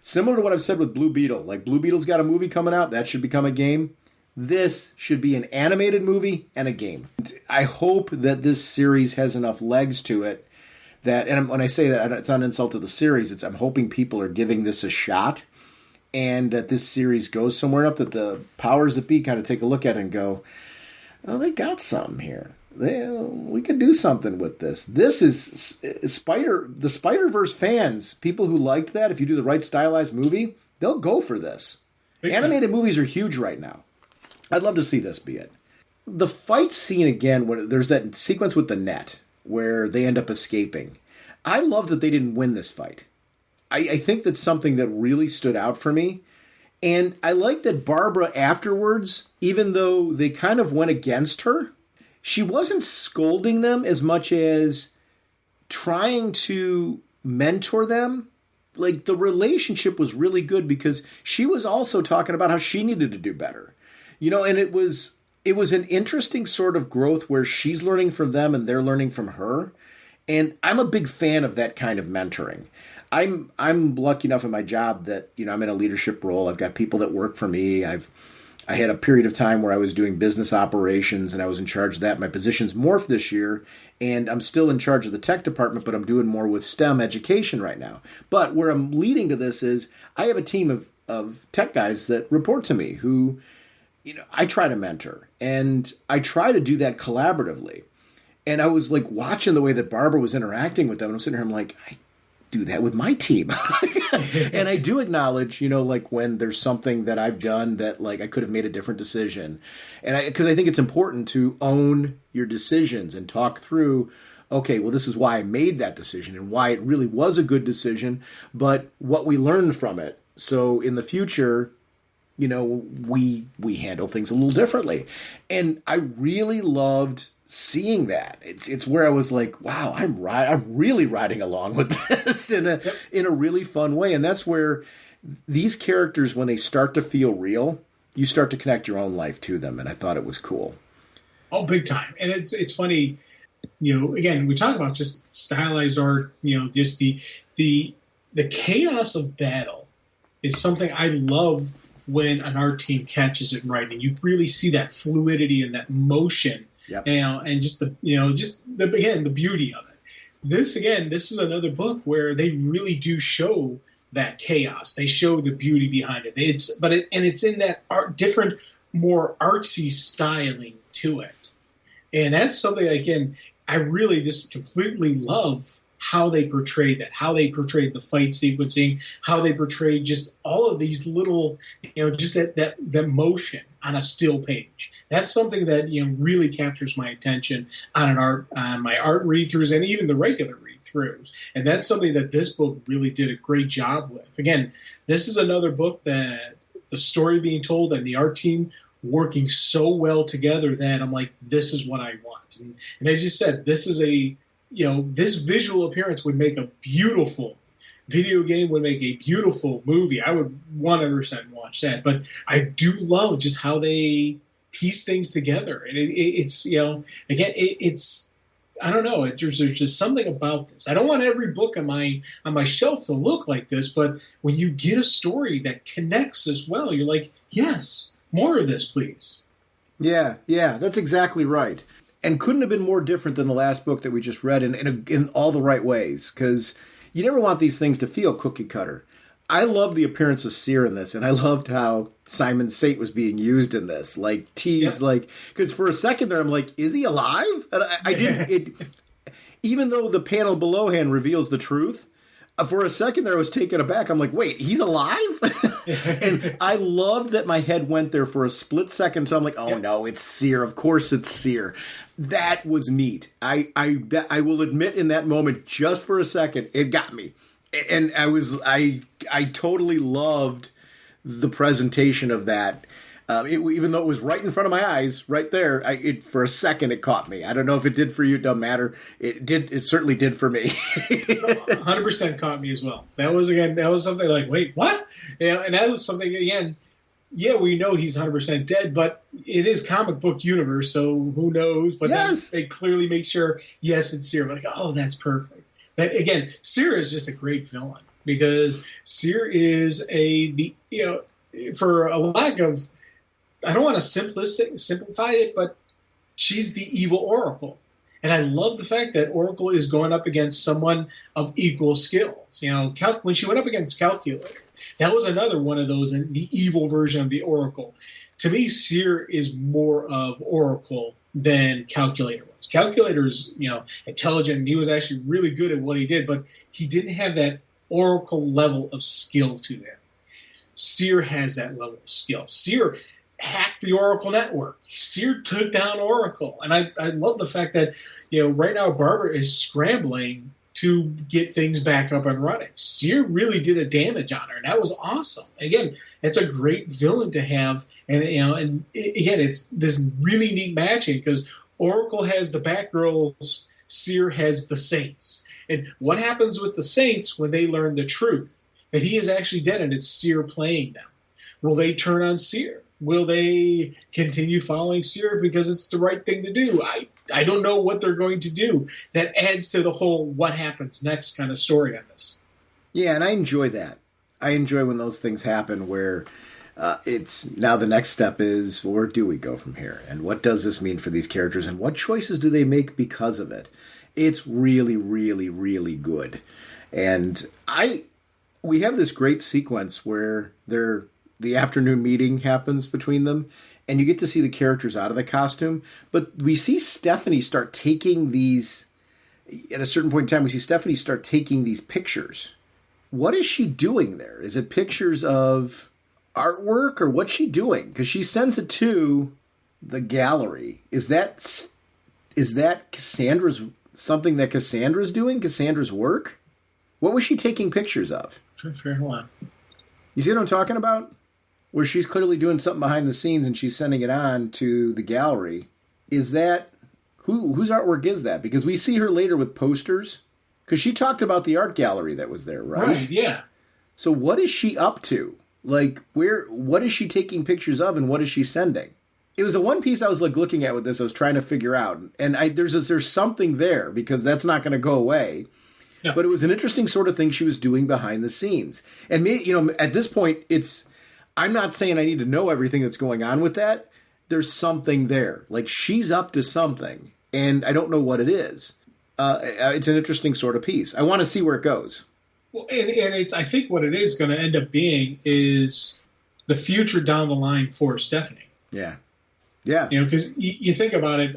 similar to what I've said with Blue Beetle. Blue Beetle's got a movie coming out that should become a game. This should be an animated movie and a game. I hope that this series has enough legs to it that, and when I say that, it's not an insult to the series. I'm hoping people are giving this a shot, and that this series goes somewhere enough that the powers that be kind of take a look at it and go, oh, they got something here. We could do something with this. This is the Spider-Verse fans, people who liked that. If you do the right stylized movie, they'll go for this. Animated movies are huge right now. I'd love to see this be it. The fight scene again, when there's that sequence with the net where they end up escaping. I love that they didn't win this fight. I think that's something that really stood out for me. And I like that Barbara afterwards, even though they kind of went against her, she wasn't scolding them as much as trying to mentor them. Like, the relationship was really good because she was also talking about how she needed to do better. And it was an interesting sort of growth where she's learning from them and they're learning from her. And I'm a big fan of that kind of mentoring. I'm lucky enough in my job that, I'm in a leadership role. I've got people that work for me. I had a period of time where I was doing business operations and I was in charge of that. My position's morphed this year and I'm still in charge of the tech department, but I'm doing more with STEM education right now. But where I'm leading to this is I have a team of tech guys that report to me who, I try to mentor and I try to do that collaboratively. And I was like watching the way that Barbara was interacting with them. And I'm sitting here, I'm like, I do that with my team. And I do acknowledge, like when there's something that I've done that like I could have made a different decision. And because I think it's important to own your decisions and talk through, okay, well, this is why I made that decision and why it really was a good decision, but what we learned from it. So in the future, we handle things a little differently. And I really loved seeing that. It's where I was like, wow, I'm really riding along with this in a really fun way. And that's where these characters, when they start to feel real, you start to connect your own life to them. And I thought it was cool. Oh, big time. And it's funny, again, we talk about just stylized art, just the chaos of battle is something I love when an art team catches it right. And you really see that fluidity and that motion. Yep. And just the beauty of it. This is another book where they really do show that chaos. They show the beauty behind it. It's in that different, more artsy styling to it. And that's something, again, I really just completely love how they portrayed that, how they portrayed the fight sequencing, how they portrayed just all of these little, just that motion on a still page. That's something that really captures my attention on my art read-throughs and even the regular read-throughs. And that's something that this book really did a great job with. Again, this is another book that the story being told and the art team working so well together that I'm like, this is what I want. And as you said, this is this visual appearance would make a beautiful video game, would make a beautiful movie. I would 100% watch that. But I do love just how they piece things together. And it's I don't know. There's just something about this. I don't want every book on my shelf to look like this, but when you get a story that connects as well, you're like, yes, more of this, please. Yeah, that's exactly right. And couldn't have been more different than the last book that we just read in all the right ways, because you never want these things to feel cookie cutter. I love the appearance of Sear in this, and I loved how Simon Sate was being used in this. Like, teased, because for a second there, I'm like, is he alive? And I didn't, even though the panel belowhand reveals the truth, for a second there I was taken aback. I'm like, wait, he's alive? And I loved that my head went there for a split second. So I'm like, oh no, it's Sear. Of course it's Sear. That was neat. I will admit in that moment, just for a second, it got me. And I totally loved the presentation of that. Even though it was right in front of my eyes, right there, for a second it caught me. I don't know if it did for you. It doesn't matter. It did. It certainly did for me. 100% caught me as well. That was something like, wait, what? And that was something again. Yeah, we know he's 100% dead, but it is comic book universe, so who knows? But yes, they clearly make sure. Yes, it's Sear. Like, oh, that's perfect. That, again, Sear is just a great villain because Sear is for a lack of. I don't want to simplify it, but she's the evil Oracle. And I love the fact that Oracle is going up against someone of equal skills. When she went up against Calculator, that was another one of those, the evil version of the Oracle. To me, Sear is more of Oracle than Calculator was. Calculator is, intelligent, and he was actually really good at what he did, but he didn't have that Oracle level of skill to him. Sear has that level of skill. Sear hacked the Oracle network. Sear took down Oracle. And I love the fact that, right now Barbara is scrambling to get things back up and running. Sear really did a damage on her, and that was awesome. Again, it's a great villain to have. And, again, it's this really neat matching because Oracle has the Batgirls, Seer has the Saints. And what happens with the Saints when they learn the truth? That he is actually dead and it's Seer playing them. Will they turn on Seer? Will they continue following Seer because it's the right thing to do? I don't know what they're going to do. That adds to the whole what happens next kind of story on this. Yeah, and I enjoy that. I enjoy when those things happen where it's now the next step is, well, where do we go from here? And what does this mean for these characters? And what choices do they make because of it? It's really, really, really good. And we have this great sequence where the afternoon meeting happens between them, and you get to see the characters out of the costume. But we see Stephanie start taking these, at a certain point in time, we see Stephanie start taking these pictures. What is she doing there? Is it pictures of artwork, or what's she doing? Because she sends it to the gallery. Is that Cassandra's, something that Cassandra's doing? Cassandra's work? What was she taking pictures of? Hold on. You see what I'm talking about? Where she's clearly doing something behind the scenes and she's sending it on to the gallery. Is that, whose artwork is that? Because we see her later with posters. Because she talked about the art gallery that was there, right? Right, yeah. So what is she up to? Like, what is she taking pictures of and what is she sending? It was the one piece I was like looking at with this, I was trying to figure out. And there's something there because that's not going to go away. Yeah. But it was an interesting sort of thing she was doing behind the scenes. And me, at this point, I'm not saying I need to know everything that's going on with that. There's something there. Like, she's up to something, and I don't know what it is. It's an interesting sort of piece. I want to see where it goes. Well, and I think what it is going to end up being is the future down the line for Stephanie. Yeah. Yeah. Because you think about it,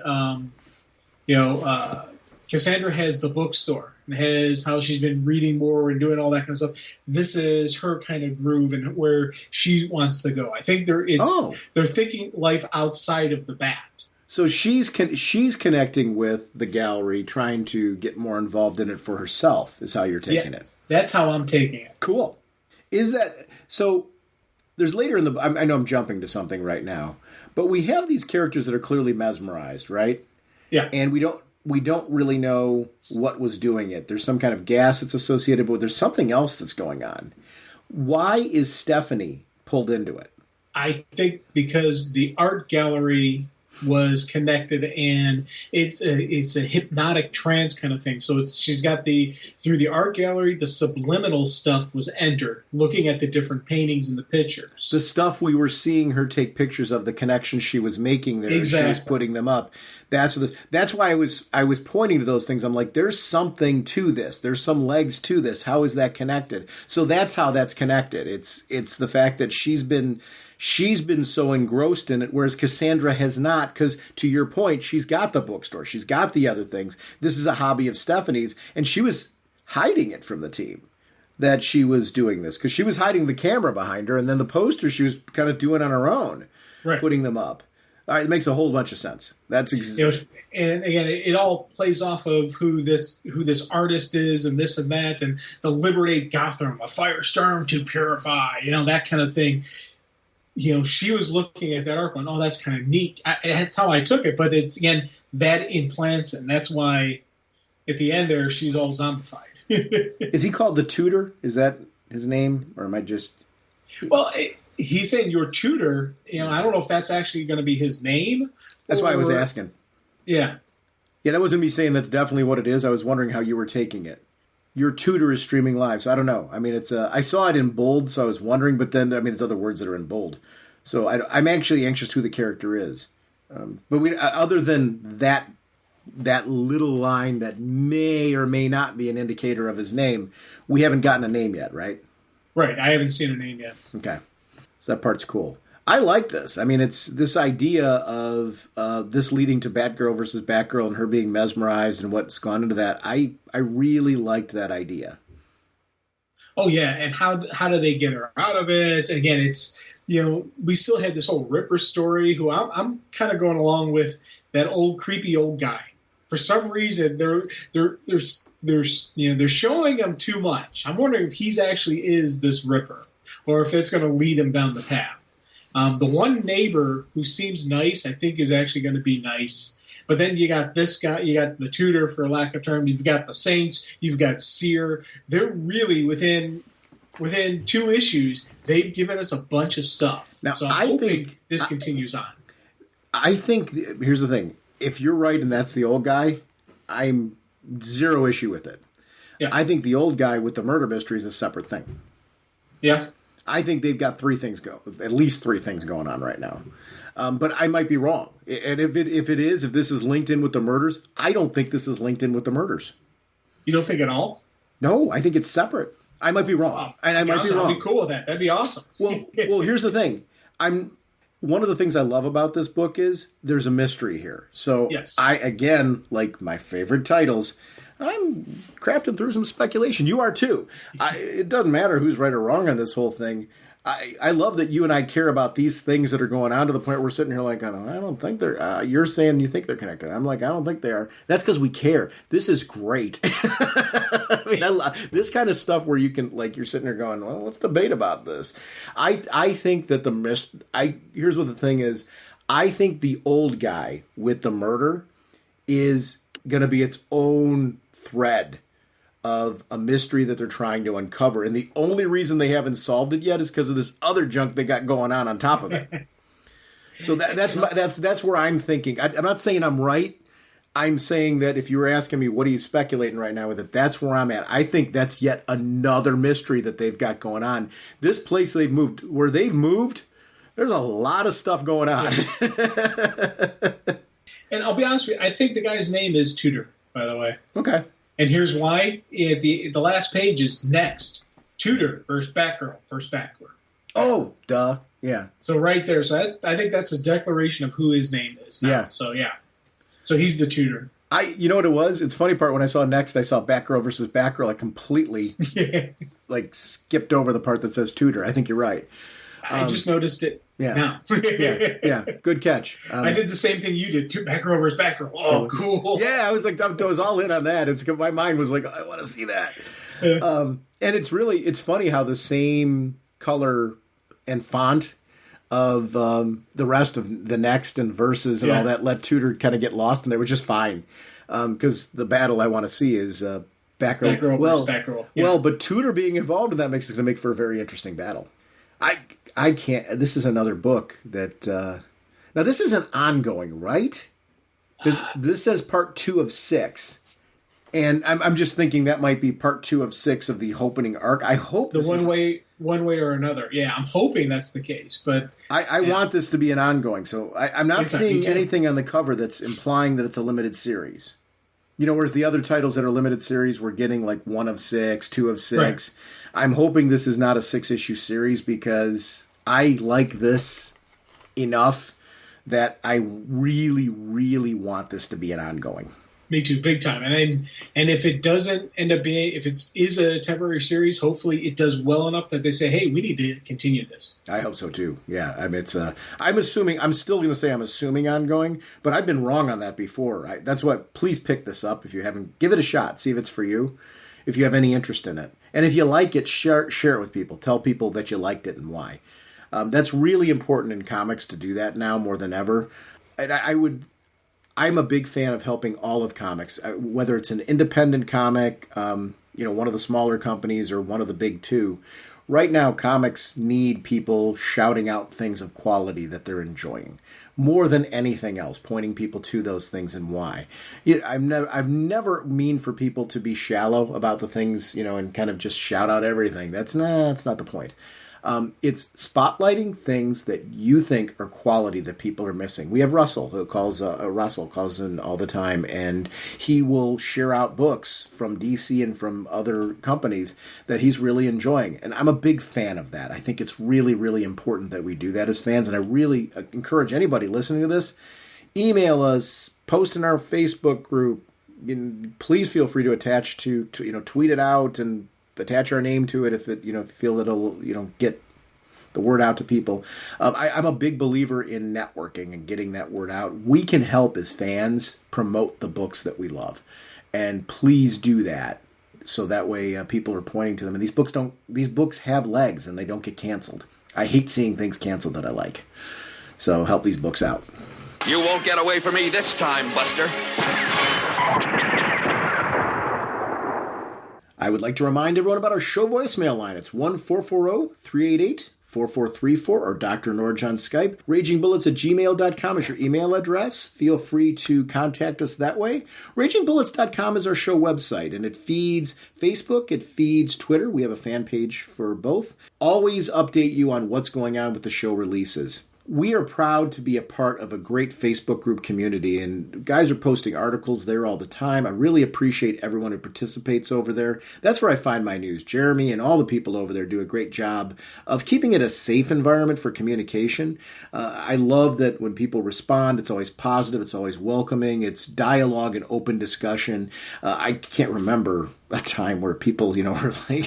Cassandra has the bookstore and has how she's been reading more and doing all that kind of stuff. This is her kind of groove and where she wants to go. I think they're thinking life outside of the bat. So she's connecting with the gallery, trying to get more involved in it for herself, is how you're taking it. That's how I'm taking it. Cool. Is that so? There's later in the. I know I'm jumping to something right now, but we have these characters that are clearly mesmerized, right? Yeah. And we don't really know what was doing it. There's some kind of gas that's associated with. There's something else that's going on. Why is Stephanie pulled into it? I think because the art gallery was connected, and it's a hypnotic trance kind of thing. So she's got through the art gallery, the subliminal stuff was entered, looking at the different paintings and the pictures. The stuff we were seeing her take pictures of, the connections she was making there, exactly. She was putting them up. That's why I was pointing to those things. I'm like, there's something to this. There's some legs to this. How is that connected? So that's how that's connected. It's the fact that she's been so engrossed in it, whereas Cassandra has not, because to your point, she's got the bookstore. She's got the other things. This is a hobby of Stephanie's, and she was hiding it from the team that she was doing this, because she was hiding the camera behind her, and then the posters she was kind of doing on her own, right. Putting them up. All right, it makes a whole bunch of sense. That's and again, it all plays off of who this artist is, and this and that, and the liberate Gotham, a firestorm to purify, that kind of thing. She was looking at that arc going, oh, that's kind of neat. That's how I took it. But it's, again, that implants it. And that's why at the end there, she's all zombified. Is he called the Tutor? Is that his name? Or am I just... Well, he's saying your tutor. I don't know if that's actually going to be his name. That's why I was asking. Yeah. Yeah, that wasn't me saying that's definitely what it is. I was wondering how you were taking it. Your tutor is streaming live, so I don't know. I mean, it's I saw it in bold, so I was wondering, but then, there's other words that are in bold. So I'm actually anxious who the character is. But other than that little line that may or may not be an indicator of his name, we haven't gotten a name yet, right? Right, I haven't seen a name yet. Okay. So that part's cool. I like this. I mean, it's this idea of this leading to Batgirl versus Batgirl and her being mesmerized and what's gone into that. I really liked that idea. Oh, yeah. And how do they get her out of it? Again, it's, we still had this whole Ripper story who I'm kind of going along with that creepy old guy. For some reason, they're showing him too much. I'm wondering if he's actually is this Ripper or if it's going to lead him down the path. The one neighbor who seems nice, I think, is actually going to be nice. But then you got this guy, you got the Tutor, for lack of term, you've got the Saints, you've got Seer. They're really within 2 issues, they've given us a bunch of stuff. Now, so I'm hoping this continues on. I think, here's the thing. If you're right and that's the old guy, I'm 0 issue with it. Yeah. I think the old guy with the murder mystery is a separate thing. Yeah. I think they've got at least 3 things going on right now. But I might be wrong. And if this is linked in with the murders, I don't think this is linked in with the murders. You don't think at all? No, I think it's separate. I might be wrong. Wow. And I might be wrong. I'd be cool with that. That'd be awesome. Well, here's the thing. One of the things I love about this book is there's a mystery here. So yes. I, again, like my favorite titles, I'm crafting through some speculation. You are too. It doesn't matter who's right or wrong on this whole thing. I love that you and I care about these things that are going on to the point where we're sitting here like, I don't think they're, you're saying you think they're connected. I'm like, I don't think they are. That's because we care. This is great. I mean, I love this kind of stuff where you can, like, you're sitting there going, well, let's debate about this. I think that here's what the thing is. I think the old guy with the murder is going to be its own thread of a mystery that they're trying to uncover. And the only reason they haven't solved it yet is because of this other junk they got going on top of it. So that's where I'm thinking. I'm not saying I'm right. I'm saying that if you were asking me, what are you speculating right now with it? That's where I'm at. I think that's yet another mystery that they've got going on. This place where they've moved, there's a lot of stuff going on. Yeah. And I'll be honest with you, I think the guy's name is Tutor, by the way. Okay. And here's why. The last page is next. Tutor versus Batgirl versus Batgirl. Oh, duh. Yeah. So right there. So I think that's a declaration of who his name is now. Yeah. So, yeah. So he's the Tutor. You know what it was? It's funny part when I saw next, I saw Batgirl versus Batgirl. I completely skipped over the part that says Tutor. I think you're right. I just noticed it now. yeah. Good catch. I did the same thing you did. Batgirl versus Batgirl. Oh, cool. Yeah, I was like, I was all in on that. My mind was like, I want to see that. And it's funny how the same color and font of the rest of the next and verses and all that let Tutor kind of get lost in there, which is fine. Because the battle I want to see is Batgirl versus Batgirl. Yeah. Well, but Tutor being involved in that makes it going to make for a very interesting battle. I can't. This is another book that. Now this isn't ongoing, right? Because this says part 2 of 6, and I'm just thinking that might be part 2 of 6 of the opening arc. I hope one way or another. Yeah, I'm hoping that's the case. But I want this to be an ongoing. So I'm not seeing anything on the cover that's implying that it's a limited series. You know, whereas the other titles that are limited series, we're getting like 1 of 6, 2 of 6. Right. I'm hoping this is not a 6-issue series because I like this enough that I really, really want this to be an ongoing. Me too, big time. And if it doesn't end up being, if it is a temporary series, hopefully it does well enough that they say, hey, we need to continue this. I hope so too. Yeah, I mean, I'm still going to say I'm assuming ongoing, but I've been wrong on that before. That's what. Please pick this up if you haven't. Give it a shot. See if it's for you. If you have any interest in it, and if you like it, share it with people. Tell people that you liked it and why. That's really important in comics to do that now more than ever. And I'm a big fan of helping all of comics, whether it's an independent comic, one of the smaller companies or one of the big 2. Right now, comics need people shouting out things of quality that they're enjoying more than anything else, pointing people to those things and why. I've never mean for people to be shallow about the things, and kind of just shout out everything. That's not the point. It's spotlighting things that you think are quality that people are missing. We have Russell, who calls in all the time, and he will share out books from DC and from other companies that he's really enjoying. And I'm a big fan of that. I think it's really, really important that we do that as fans. And I really encourage anybody listening to this, email us, post in our Facebook group. Please feel free to attach to tweet it out and attach our name to it if you feel it'll get the word out to people. I'm a big believer in networking and getting that word out. We can help as fans promote the books that we love, and please do that so that way people are pointing to them. And these books have legs and they don't get canceled. I hate seeing things canceled that I like. So help these books out. You won't get away from me this time, Buster. I would like to remind everyone about our show voicemail line. It's 1-440-388-4434 or drnorge on Skype. RagingBullets@gmail.com is your email address. Feel free to contact us that way. RagingBullets.com is our show website, and it feeds Facebook, it feeds Twitter. We have a fan page for both. Always update you on what's going on with the show releases. We are proud to be a part of a great Facebook group community, and guys are posting articles there all the time. I really appreciate everyone who participates over there. That's where I find my news. Jeremy and all the people over there do a great job of keeping it a safe environment for communication. I love that when people respond, it's always positive, it's always welcoming, it's dialogue and open discussion. I can't remember a time where people, were like,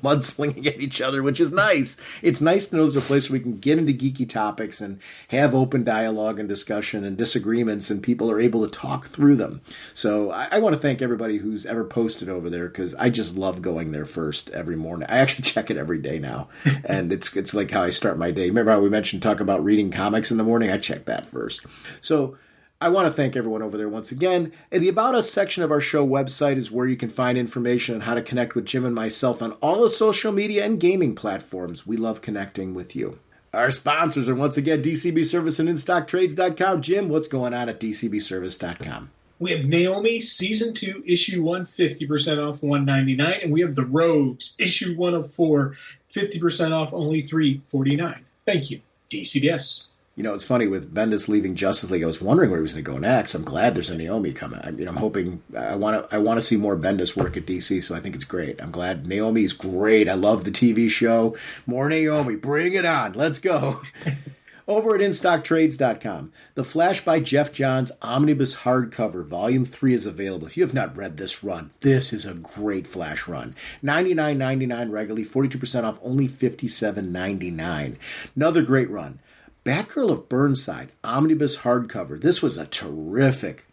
mudslinging at each other, which is nice. It's nice to know there's a place where we can get into geeky topics and have open dialogue and discussion and disagreements, and people are able to talk through them. So I want to thank everybody who's ever posted over there, because I just love going there first every morning. I actually check it every day now, and it's like how I start my day. Remember how we mentioned talk about reading comics in the morning? I check that first. So I want to thank everyone over there once again. And the About Us section of our show website is where you can find information on how to connect with Jim and myself on all the social media and gaming platforms. We love connecting with you. Our sponsors are once again DCB Service and InStockTrades.com. Jim, what's going on at DCBService.com? We have Naomi Season 2, Issue 1, 50% off $199. And we have The Rogues, Issue 1 of 4, 50% off only $349. Thank you, DCBS. It's funny with Bendis leaving Justice League. I was wondering where he was going to go next. I'm glad there's a Naomi coming. I'm hoping. I want to see more Bendis work at DC. So I think it's great. I'm glad Naomi's great. I love the TV show. More Naomi. Bring it on. Let's go. Over at InStockTrades.com, The Flash by Jeff Johns Omnibus Hardcover, Volume 3 is available. If you have not read this run, this is a great Flash run. $99.99 regularly, 42% off, only $57.99. Another great run. Batgirl of Burnside, Omnibus Hardcover. This was a terrific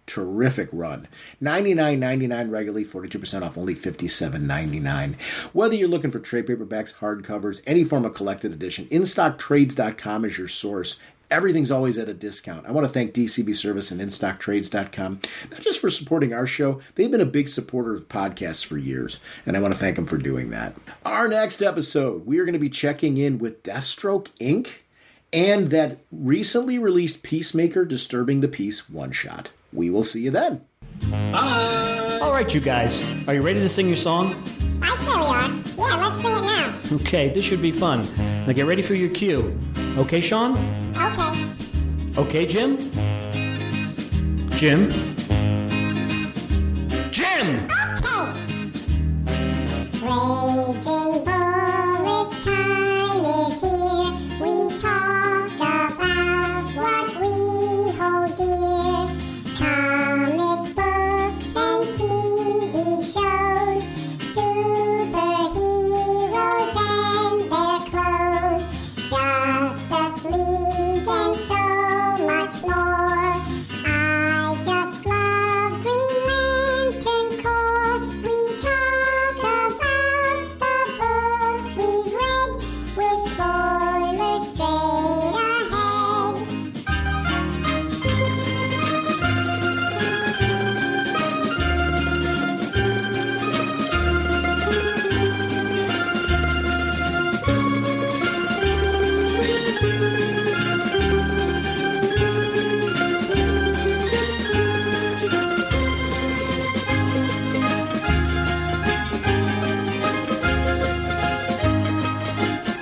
run. $99.99 regularly, 42% off, only $57.99. Whether you're looking for trade paperbacks, hardcovers, any form of collected edition, InStockTrades.com is your source. Everything's always at a discount. I want to thank DCB Service and InStockTrades.com, not just for supporting our show. They've been a big supporter of podcasts for years, and I want to thank them for doing that. Our next episode, we are going to be checking in with Deathstroke, Inc., and that recently released Peacemaker Disturbing the Peace one-shot. We will see you then. Bye! All right, you guys. Are you ready to sing your song? I'd say we are. Yeah, let's sing it now. Okay, this should be fun. Now get ready for your cue. Okay, Sean? Okay. Okay, Jim? Jim? Jim! Okay. Raging Bullets time is here. We talk about what we hold dear. Comic books and TV shows. Superheroes and their clothes. Justice League and so much more. I just love Green Lantern Corps. We talk about the books we've read with spoilers straight ahead.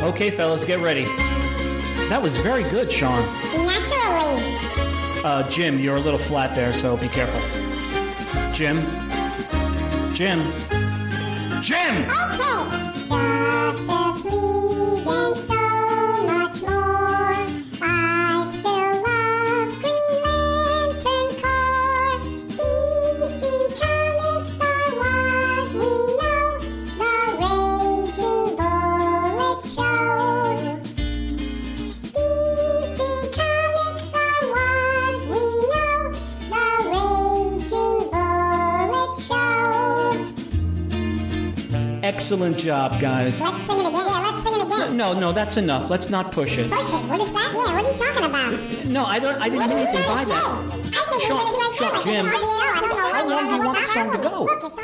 Okay, fellas, get ready. That was very good, Sean. Naturally. Jim, you're a little flat there, so be careful. Jim? Jim? Jim! Okay. Justice League and so much more. I still love Green Lantern Corps. DC Comics are what we know. The Raging Bullet Show. DC Comics are what we know. The Raging Bullet Show. Excellent job, guys. Let's sing it again. Yeah, let's sing it again. No, that's enough. Let's not push it. Push it? What is that? Yeah, what are you talking about? No, I didn't mean anything by that. I think Jim, how long do you want the song to go? Look, it's